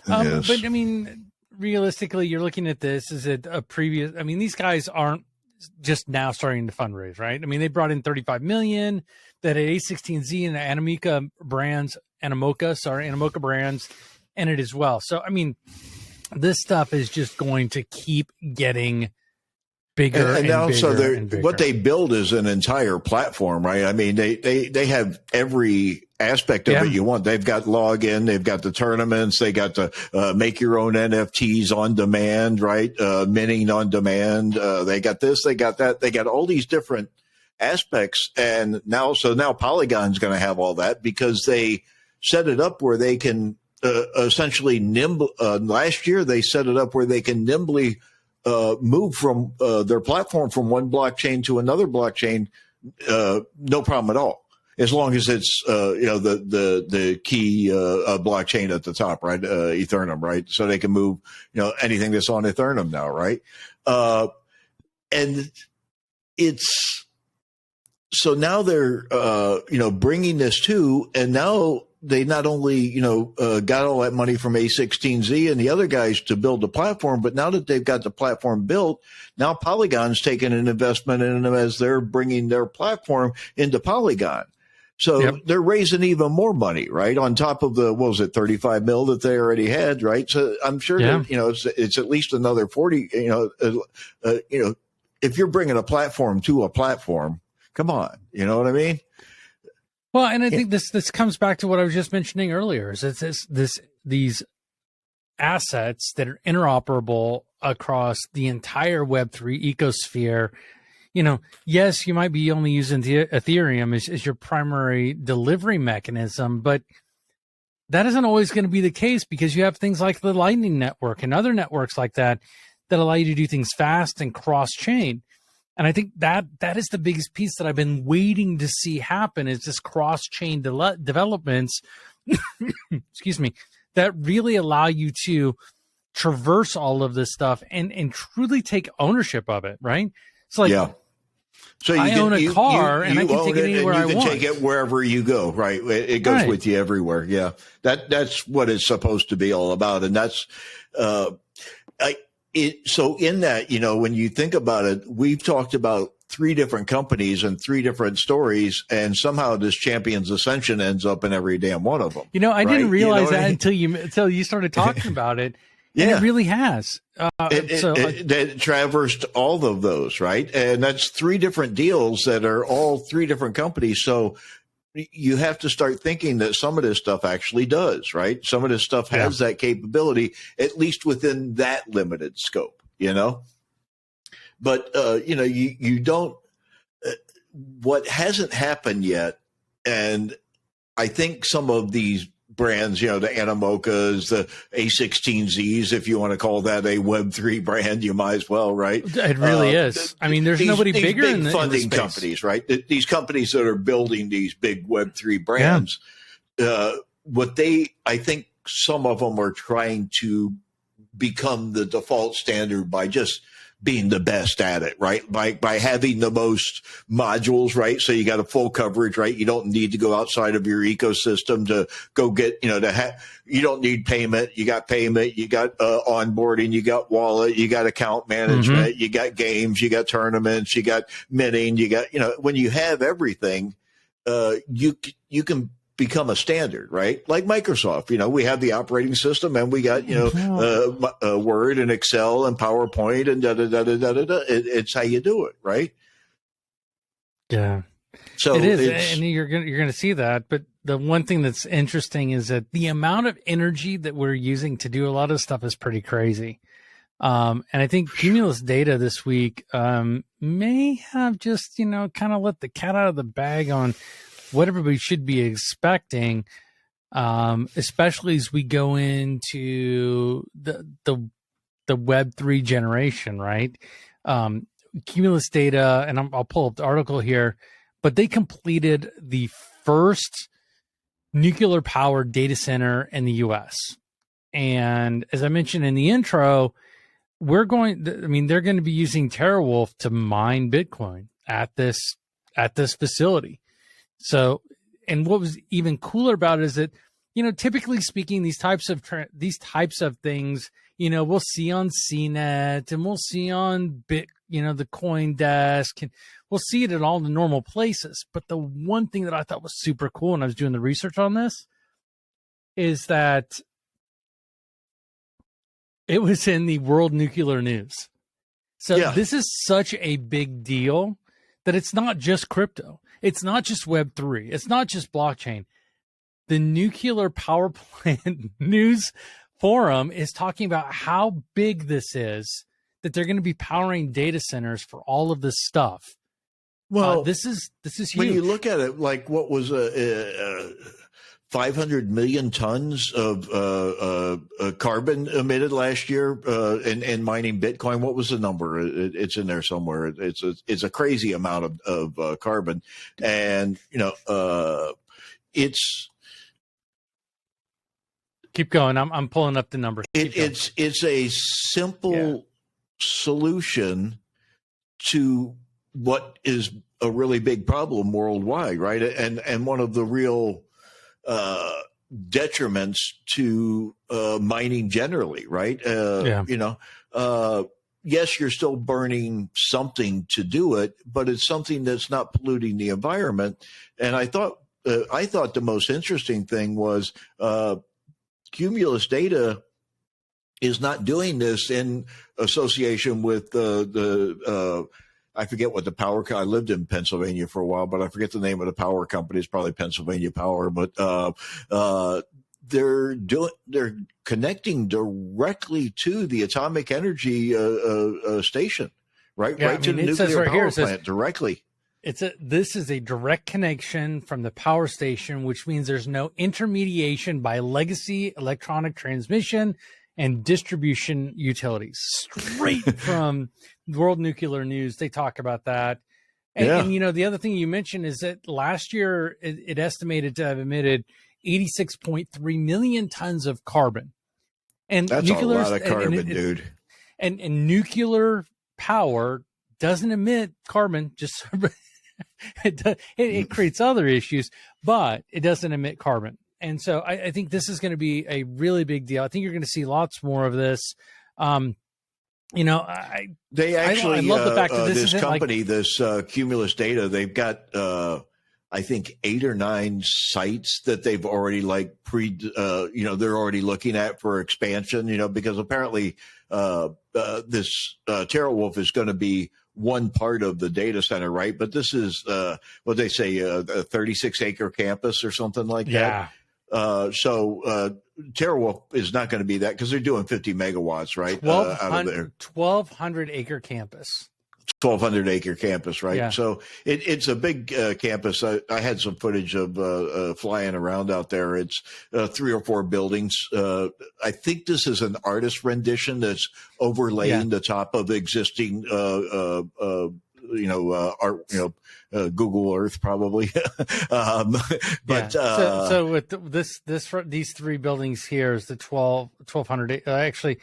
Yes. But I mean, realistically, you're looking at this as a previous. I mean, these guys aren't just now starting to fundraise, right? I mean, they brought in $35 million. That had A16Z and Animoca brands in it as well. So, I mean, this stuff is just going to keep getting bigger and now, bigger. So and bigger. What they build is an entire platform, right? I mean, they have every aspect of it you want. They've got login, they've got the tournaments, they got the make your own NFTs on demand, right? Minting on demand. They got this, they got that, they got all these different aspects. And now Polygon's going to have all that because they set it up where they can essentially last year they set it up where they can nimbly move from their platform from one blockchain to another blockchain, no problem at all, as long as it's the key blockchain at the top, right? Ethereum, right? So they can move anything that's on Ethereum now, right? And it's so now they're bringing this to, and now they not only, got all that money from A16Z and the other guys to build the platform, but now that they've got the platform built, now Polygon's taking an investment in them as they're bringing their platform into Polygon. So they're raising even more money, right? On top of the, 35 mil that they already had, right? So I'm sure that, it's at least another 40, if you're bringing a platform to a platform, come on, you know what I mean? Well, and I think this comes back to what I was just mentioning earlier. Is these assets that are interoperable across the entire Web3 ecosphere. Yes, you might be only using the Ethereum as your primary delivery mechanism, but that isn't always going to be the case because you have things like the Lightning Network and other networks like that allow you to do things fast and cross-chain. And I think that is the biggest piece that I've been waiting to see happen is this cross-chain developments, excuse me, that really allow you to traverse all of this stuff and truly take ownership of it, right? It's like, so I own a car and I can take it anywhere I want. You can take it wherever you go, right? It goes with you everywhere. Yeah, that's what it's supposed to be all about. And that's, so in that, when you think about it, we've talked about 3 different companies and 3 different stories, and somehow this Champion's Ascension ends up in every damn one of them. I didn't realize that until you started talking about it. And it really has. It traversed all of those, right? And that's 3 different deals that are all 3 different companies. So you have to start thinking that some of this stuff actually does, right? Some of this stuff has that capability, at least within that limited scope, But, you don't, what hasn't happened yet, and I think some of these brands, the Animoca's, the A16Zs, if you want to call that a Web3 brand, you might as well, right? It really is. I mean, there's nobody bigger in the funding companies, right? These companies that are building these big Web3 brands, I think some of them are trying to become the default standard by just being the best at it, right? By having the most modules, right? So you got a full coverage, right? You don't need to go outside of your ecosystem to go get, you don't need payment. You got payment, you got onboarding, you got wallet, you got account management, you got games, you got tournaments, you got minting, you got, when you have everything, you can become a standard, right? Like Microsoft, we have the operating system and we got, Word and Excel and PowerPoint and It's how you do it, right? Yeah. So it is, and you're gonna see that. But the one thing that's interesting is that the amount of energy that we're using to do a lot of stuff is pretty crazy. And I think Cumulus Data this week may have just kind of let the cat out of the bag on what everybody should be expecting, especially as we go into the Web3 generation, right? Cumulus Data, and I'll pull up the article here, but they completed the first nuclear powered data center in the U.S. And as I mentioned in the intro, they're going to be using TeraWulf to mine Bitcoin at this facility. So, and what was even cooler about it is that, typically speaking, these types of things, we'll see on CNET and we'll see on the CoinDesk, and we'll see it at all the normal places. But the one thing that I thought was super cool when I was doing the research on this is that it was in the World Nuclear News. So This is such a big deal that it's not just crypto. It's not just Web3. It's not just blockchain. The Nuclear Power Plant News Forum is talking about how big this is, that they're going to be powering data centers for all of this stuff. Well, this is huge. When you look at it, like what was 500 million tons of carbon emitted last year in mining Bitcoin. What was the number? It's in there somewhere. It's a crazy amount of carbon, and it's. Keep going. I'm pulling up the numbers. It's a simple solution to what is a really big problem worldwide, right? And one of the real detriments to mining generally, right? Yes, you're still burning something to do it, but it's something that's not polluting the environment. And I thought the most interesting thing was Cumulus Data is not doing this in association with the I forget what the power. I lived in Pennsylvania for a while, but I forget the name of the power company. It's probably Pennsylvania Power, but they're connecting directly to the atomic energy station, right? Yeah, right to the nuclear power plant directly. This is a direct connection from the power station, which means there's no intermediation by legacy electronic transmission and distribution utilities. Straight from World Nuclear News, they talk about that. And the other thing you mentioned is that last year it estimated to have emitted 86.3 million tons of carbon. And that's a lot of carbon, dude. And nuclear power doesn't emit carbon, just it creates other issues, but it doesn't emit carbon. And so I think this is going to be a really big deal. I think you're going to see lots more of this. I love the fact that this company, this Cumulus Data, they've got I think 8 or 9 sites that they've already they're already looking at for expansion. Because apparently this TeraWulf is going to be one part of the data center, right? But this is what they say, a 36-acre campus or something like that. So TeraWulf is not going to be that because they're doing 50 megawatts, right? Out of there. 1,200-acre campus. 1,200-acre campus, right? Yeah. So it's a big campus. I had some footage of flying around out there. It's 3 or 4 buildings. I think this is an artist rendition that's overlaying the top of existing Google Earth probably. So with these 3 buildings here is the 1,200. Actually,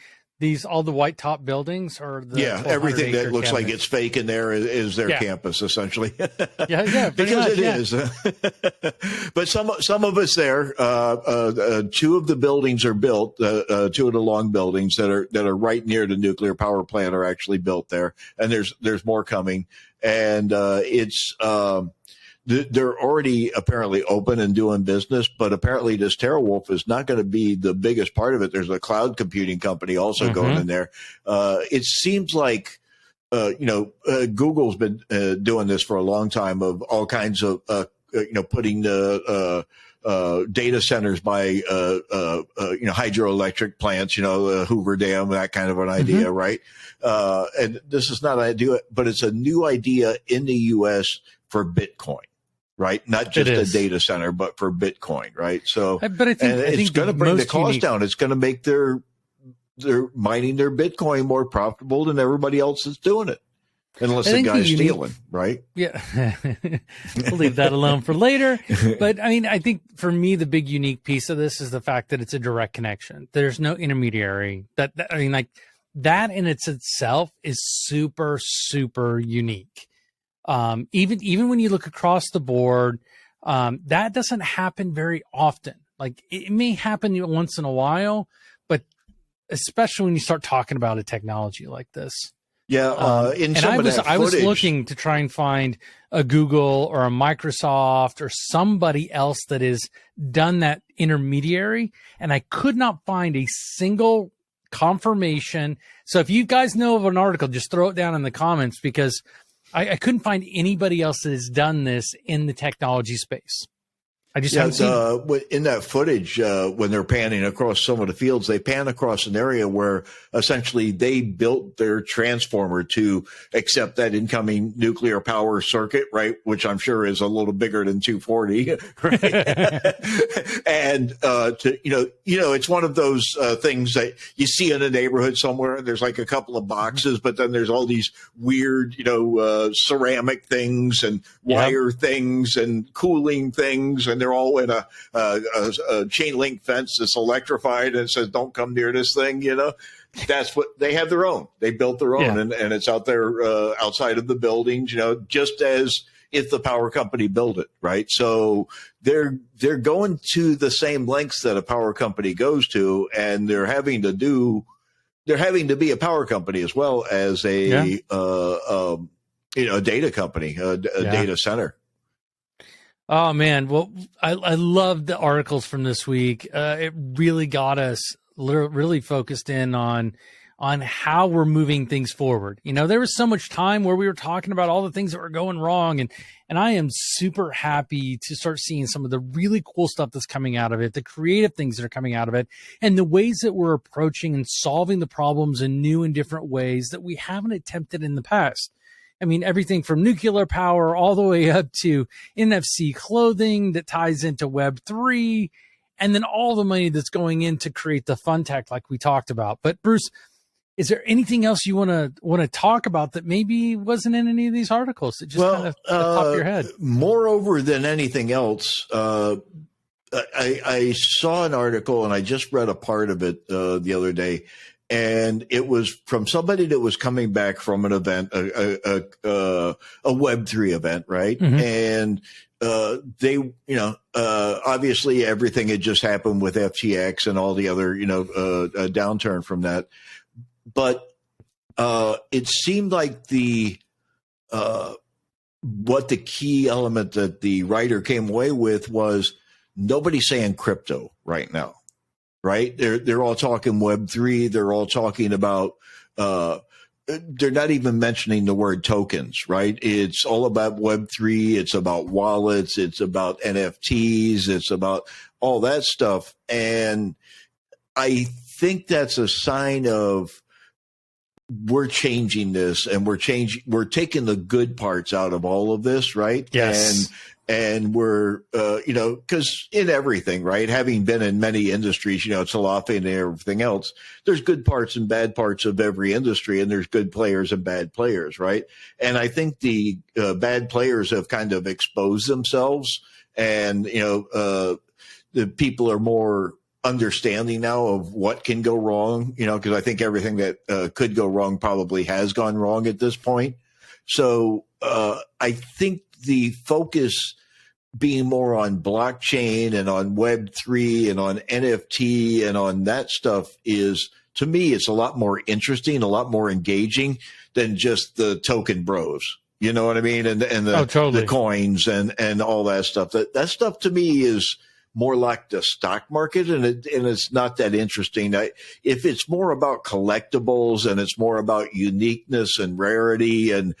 all the white top buildings are the everything that looks like campus. it's fake in there is their campus essentially. Yeah, because it is. But some of it's there. Two of the buildings are built. Two of the long buildings that are right near the nuclear power plant are actually built there, and there's more coming. And they're already apparently open and doing business, but apparently this TeraWulf is not going to be the biggest part of it. There's a cloud computing company also going in there. It seems like, Google's been doing this for a long time, of all kinds of, putting the data centers by, hydroelectric plants, Hoover Dam, that kind of an idea, right? And this is not an idea, but it's a new idea in the U.S. for Bitcoin. Right, not just a data center, but for Bitcoin, right? So, but I think it's going to bring the cost down. It's going to make their mining their Bitcoin more profitable than everybody else is doing it, unless the guy's stealing, right? Yeah, we'll leave that alone for later. But I mean, I think for me, the big unique piece of this is the fact that it's a direct connection. There's no intermediary. That in itself is super, super unique. Even when you look across the board, that doesn't happen very often. Like, it may happen once in a while, but especially when you start talking about a technology like this. Yeah. I was looking to try and find a Google or a Microsoft or somebody else that has done that intermediary, and I could not find a single confirmation. So if you guys know of an article, just throw it down in the comments, because I couldn't find anybody else that has done this in the technology space. I just haven't seen in that footage, when they're panning across some of the fields, they pan across an area where essentially they built their transformer to accept that incoming nuclear power circuit, right? Which I'm sure is a little bigger than 240, right? And it's one of those things that you see in a neighborhood somewhere, and there's like a couple of boxes, but then there's all these weird, ceramic things and wire things and cooling things, and they're all in a chain link fence that's electrified, and it says, "Don't come near this thing." That's what they have. Their own. They built their own, and it's out there outside of the buildings. Just as if the power company built it, right? So they're going to the same lengths that a power company goes to, and they're having to be a power company as well as a data company, a data center. Oh man, well, I love the articles from this week. It really got us really focused in on how we're moving things forward. There was so much time where we were talking about all the things that were going wrong, and I am super happy to start seeing some of the really cool stuff that's coming out of it, the creative things that are coming out of it, and the ways that we're approaching and solving the problems in new and different ways that we haven't attempted in the past. I mean, everything from nuclear power all the way up to NFC clothing that ties into Web3, and then all the money that's going in to create the fun tech like we talked about. But Bruce, is there anything else you want to talk about that maybe wasn't in any of these articles that just kind of at the top of your head? Moreover than anything else, I saw an article, and I just read a part of it the other day. And it was from somebody that was coming back from an event, a Web3 event, right? And they, obviously everything had just happened with FTX and all the other, downturn from that. But it seemed like what the key element that the writer came away with was nobody's saying crypto right now. Right? They're all talking Web3. They're all talking about, they're not even mentioning the word tokens, right? It's all about Web3. It's about wallets. It's about NFTs. It's about all that stuff. And I think that's a sign of we're changing this, and we're taking the good parts out of all of this, right? Yes. And we're, because in everything, right, having been in many industries, cellophane and everything else, there's good parts and bad parts of every industry, and there's good players and bad players, right? And I think the bad players have kind of exposed themselves, and, the people are more understanding now of what can go wrong, because I think everything that could go wrong probably has gone wrong at this point. So I think the focus being more on blockchain and on Web3 and on NFT and on that stuff is, to me, it's a lot more interesting, a lot more engaging than just the token bros. You know what I mean? And the coins and all that stuff. That stuff to me is more like the stock market, and it's not that interesting. If it's more about collectibles and it's more about uniqueness and rarity and,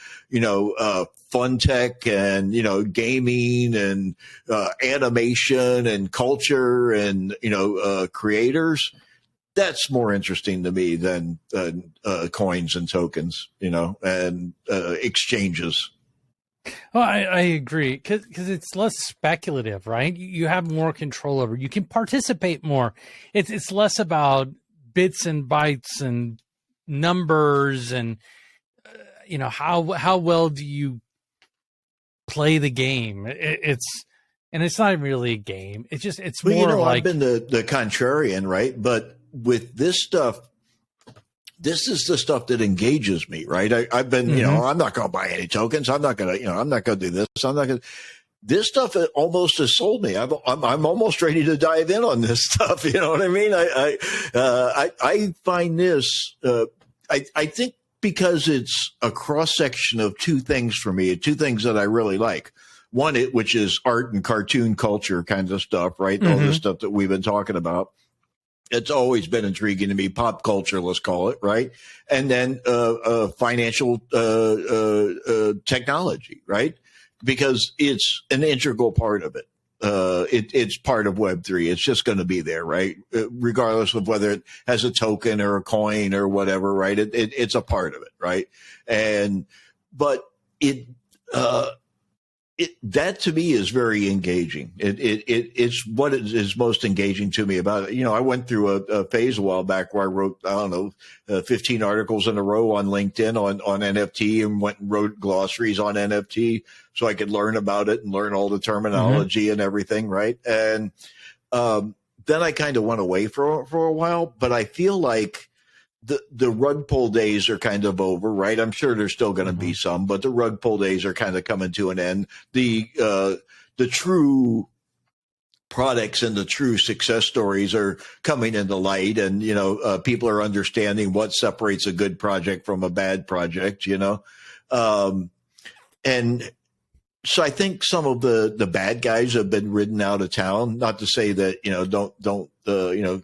fun tech and, gaming and animation and culture and, creators, that's more interesting to me than coins and tokens, and exchanges. Well, I agree, because it's less speculative, right? You have more control over. You can participate more. It's less about bits and bytes and numbers and how well do you play the game. It's not really a game. It's more like, I've been the contrarian, right? But with this stuff, this is the stuff that engages me, right? I've been, I'm not going to buy any tokens. I'm not going to, I'm not going to do this. I'm not going to. This stuff almost has sold me. I'm almost ready to dive in on this stuff. You know what I mean? I find this. I think because it's a cross section of two things for me, two things that I really like. One, which is art and cartoon culture kind of stuff, right? All this stuff that we've been talking about. It's always been intriguing to me, pop culture, let's call it, right? And then financial technology, right? Because it's an integral part of it. It's part of Web3. It's just going to be there, right? Regardless of whether it has a token or a coin or whatever, right? It's a part of it, right? But that to me is very engaging. It's what is most engaging to me about it. I went through a phase a while back where I wrote, 15 articles in a row on LinkedIn on NFT, and went and wrote glossaries on NFT so I could learn about it and learn all the terminology and everything. Right. And, then I kind of went away for a while, but I feel like the rug pull days are kind of over, right? I'm sure there's still going to be some, but the rug pull days are kind of coming to an end. The true products and the true success stories are coming into light, and people are understanding what separates a good project from a bad project. And so I think some of the bad guys have been ridden out of town. Not to say that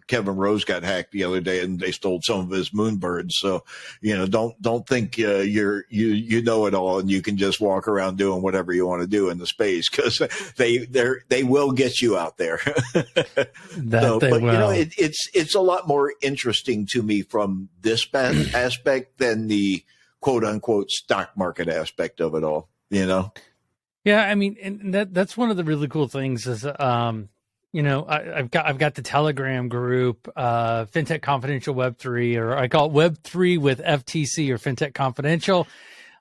Kevin Rose got hacked the other day and they stole some of his moonbirds. So don't think you know it all and you can just walk around doing whatever you want to do in the space, because they will get you out there. It's a lot more interesting to me from this aspect than the quote unquote stock market aspect of it all. Yeah, I mean, and that's one of the really cool things is, I've got the Telegram group, Fintech Confidential Web3, or I call it Web3 with FTC or Fintech Confidential.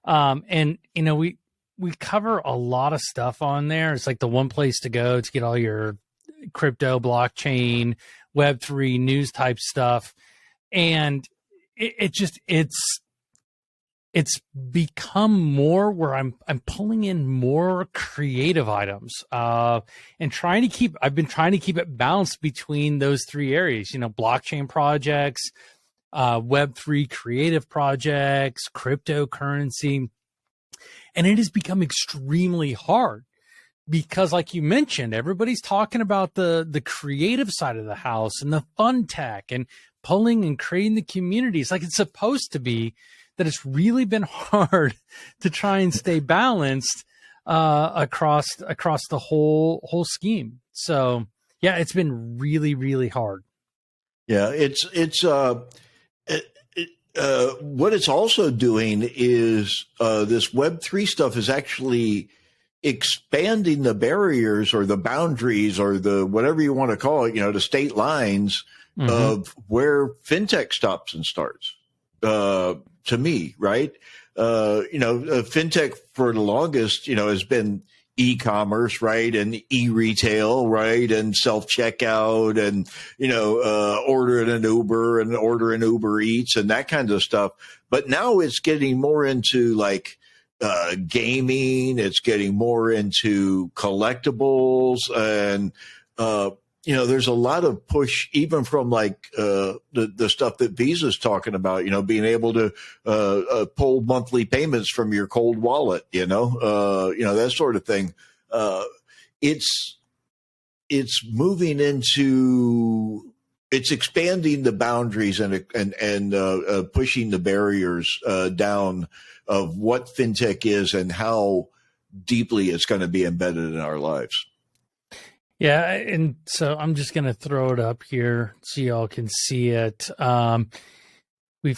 And we cover a lot of stuff on there. It's like the one place to go to get all your crypto, blockchain, Web3 news type stuff. And it's become more where I'm pulling in more creative items, and I've been trying to keep it balanced between those three areas, blockchain projects, Web3 creative projects, cryptocurrency. And it has become extremely hard because, like you mentioned, everybody's talking about the creative side of the house and the fun tech and pulling and creating the communities like it's supposed to be. That it's really been hard to try and stay balanced across the whole scheme. So yeah, it's been really, really hard. Yeah, it's what it's also doing is this Web3 stuff is actually expanding the barriers or the boundaries or the whatever you want to call it, the state lines of where fintech stops and starts. To me, right? Fintech for the longest, has been e-commerce, right, and e-retail, right, and self-checkout, and ordering an Uber and ordering Uber Eats and that kind of stuff. But now it's getting more into like gaming. It's getting more into collectibles, and there's a lot of push, even from like the stuff that Visa's talking about. Being able to pull monthly payments from your cold wallet. That sort of thing. It's moving into. It's expanding the boundaries and pushing the barriers down of what fintech is and how deeply it's going to be embedded in our lives. Yeah, and so I'm just going to throw it up here so y'all can see it. I've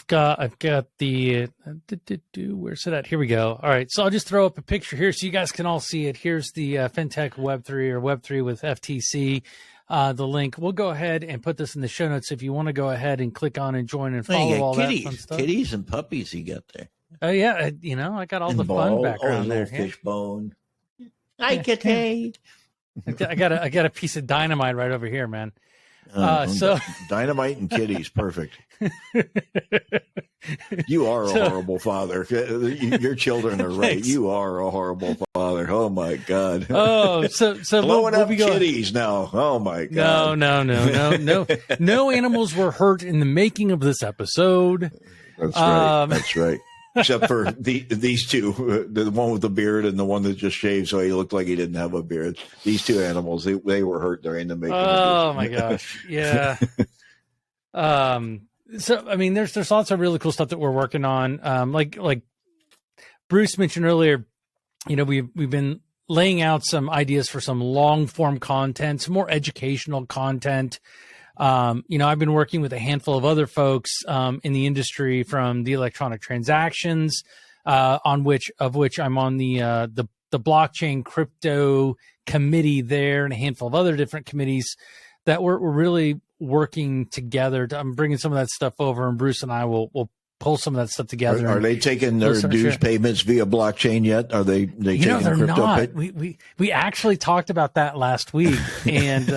got the, where's it at? Here we go. All right, so I'll just throw up a picture here so you guys can all see it. Here's the Fintech Web3 or Web3 with FTC. The link. We'll go ahead and put this in the show notes if you want to go ahead and click on and join and follow all that fun stuff. Kitties and puppies you got there. Oh yeah, I got all the fun background there. Fish bone. I get paid. I got a piece of dynamite right over here, man. So dynamite and kitties, perfect. You are a horrible father. Your children are right. Thanks. You are a horrible father. Oh my God. Oh, so blowing up kitties now. Oh my God. No animals were hurt in the making of this episode. That's right. That's right. Except for these two, the one with the beard and the one that just shaved, so he looked like he didn't have a beard. These two animals, they were hurt during the making. Oh my gosh, yeah. So I mean, there's lots of really cool stuff that we're working on. Like Bruce mentioned earlier, we've been laying out some ideas for some long form content, some more educational content. I've been working with a handful of other folks in the industry from the electronic transactions, of which I'm on the blockchain crypto committee there, and a handful of other different committees that we're really working together. I'm bringing some of that stuff over, and Bruce and I will pull some of that stuff together. Are they taking their dues payments via blockchain yet? Are they taking they're crypto? Not. We actually talked about that last week, and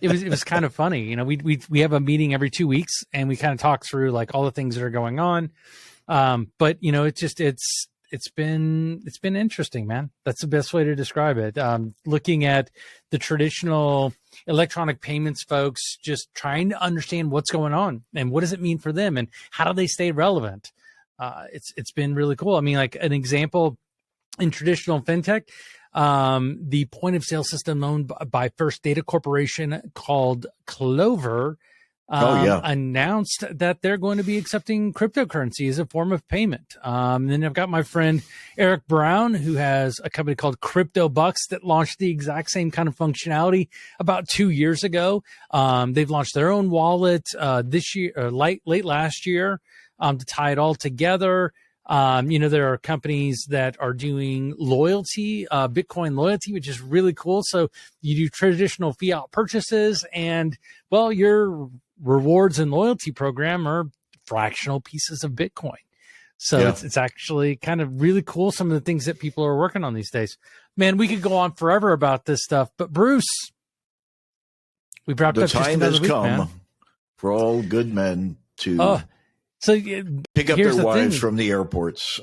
it was kind of funny. We have a meeting every 2 weeks, and we kind of talk through like all the things that are going on. But it's been interesting, man. That's the best way to describe it. Looking at the traditional electronic payments folks, just trying to understand what's going on and what does it mean for them and how do they stay relevant. It's been really cool. I mean, like an example in traditional fintech, the point of sale system owned by First Data Corporation called Clover announced that they're going to be accepting cryptocurrency as a form of payment. And then I've got my friend Eric Brown, who has a company called Crypto Bucks that launched the exact same kind of functionality about 2 years ago. They've launched their own wallet this year, or late last year, to tie it all together. There are companies that are doing loyalty, Bitcoin loyalty, which is really cool. So you do traditional fiat purchases, and well, your rewards and loyalty program are fractional pieces of Bitcoin. So it's actually kind of really cool. Some of the things that people are working on these days, man, we could go on forever about this stuff, but Bruce, we've wrapped up. The time has come for all good men to pick up their wives from the airports.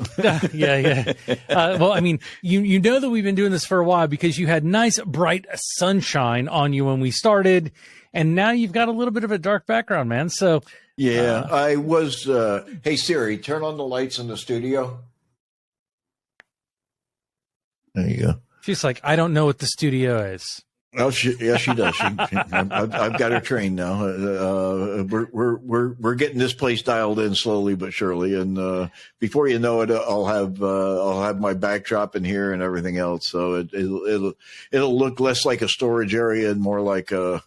Yeah. Well, I mean, you know that we've been doing this for a while because you had nice bright sunshine on you when we started, and now you've got a little bit of a dark background, man. So I was. Hey Siri, turn on the lights in the studio. There you go. She's like, I don't know what the studio is. Oh, she does. I've got her trained now. We're getting this place dialed in slowly but surely, and before you know it, I'll have my backdrop in here and everything else. So it'll look less like a storage area and more like a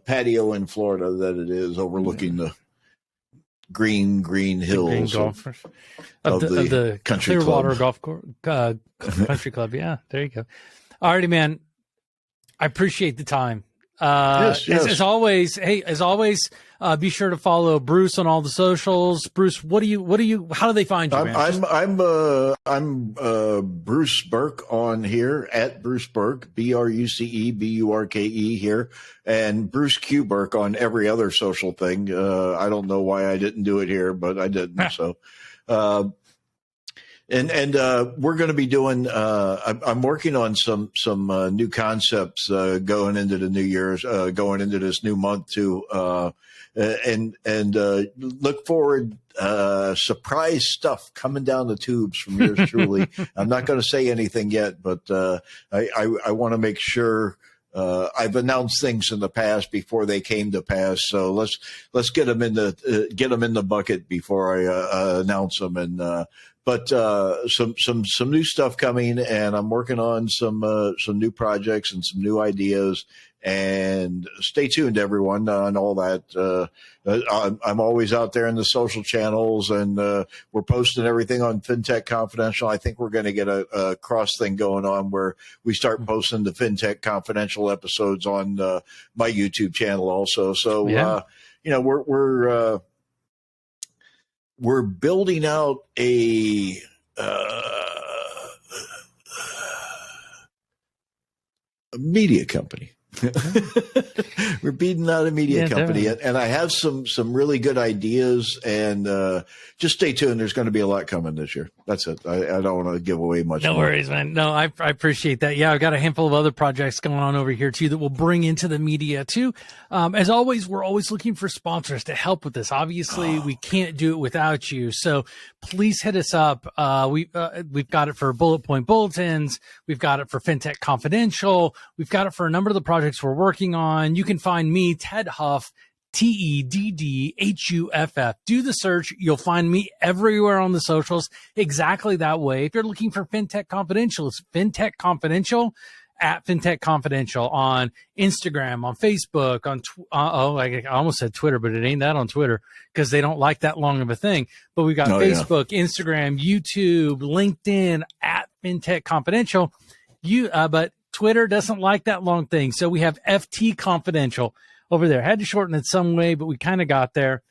patio in Florida than it is overlooking the green hills of the country Clearwater club. Country Club. Yeah, there you go. Alrighty, man. I appreciate the time. Yes. As always, be sure to follow Bruce on all the socials. Bruce, how do they find you, man? I'm Bruce Burke on here, at Bruce Burke, BruceBurke here, and Bruce Q Burke on every other social thing. I don't know why I didn't do it here, but I didn't. So, and we're going to be doing. I'm working on some new concepts going into the new year's, going into this new month too. And look forward, surprise stuff coming down the tubes from yours truly. I'm not going to say anything yet, but I want to make sure. I've announced things in the past before they came to pass, so let's get them in the bucket before I announce them. And but some new stuff coming, and I'm working on some new projects and some new ideas. And stay tuned, everyone, on all that. I'm always out there in the social channels, and we're posting everything on Fintech Confidential. I think we're going to get a cross thing going on where we start posting the Fintech Confidential episodes on my YouTube channel also. So, we're building out a media company. We're beating out a media company, and I have some really good ideas, and just stay tuned. There's going to be a lot coming this year. That's it. I don't want to give away much. No worries, man. No, I appreciate that. Yeah, I've got a handful of other projects going on over here too that we'll bring into the media too. As always, we're always looking for sponsors to help with this. Obviously, we can't do it without you. So please hit us up. We've got it for Bullet Point Bulletins. We've got it for Fintech Confidential. We've got it for a number of the projects we're working on. You can find me, Ted Huff, TEDDHUFF. Do the search. You'll find me everywhere on the socials exactly that way. If you're looking for Fintech Confidential, it's Fintech Confidential at Fintech Confidential on Instagram, on Facebook, on I almost said Twitter, but it ain't that on Twitter because they don't like that long of a thing. But we've got Facebook, Instagram, YouTube, LinkedIn at Fintech Confidential. But Twitter doesn't like that long thing. So we have FT Confidential over there. Had to shorten it some way, but we kind of got there.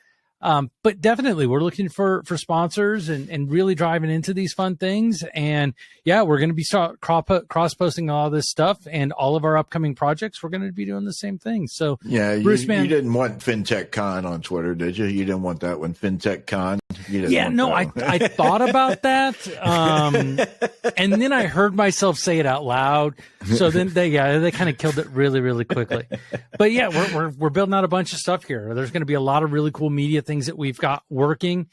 But definitely we're looking for sponsors and really driving into these fun things. And yeah, we're going to be cross posting all this stuff, and all of our upcoming projects, we're going to be doing the same thing. So yeah, Bruce, you didn't want Fintech Con on Twitter, did you? You didn't want that one, Fintech Con. I thought about that. And then I heard myself say it out loud. So then they kind of killed it really, really quickly. But yeah, we're building out a bunch of stuff here. There's going to be a lot of really cool media things that we've got working.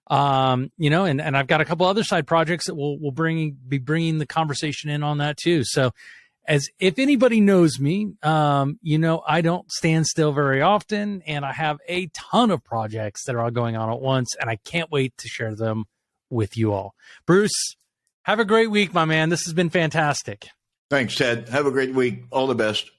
And I've got a couple other side projects that we'll be bringing the conversation in on that too. So as if anybody knows me, I don't stand still very often, and I have a ton of projects that are all going on at once, and I can't wait to share them with you all. Bruce, have a great week, my man. This has been fantastic. Thanks, Ted. Have a great week. All the best.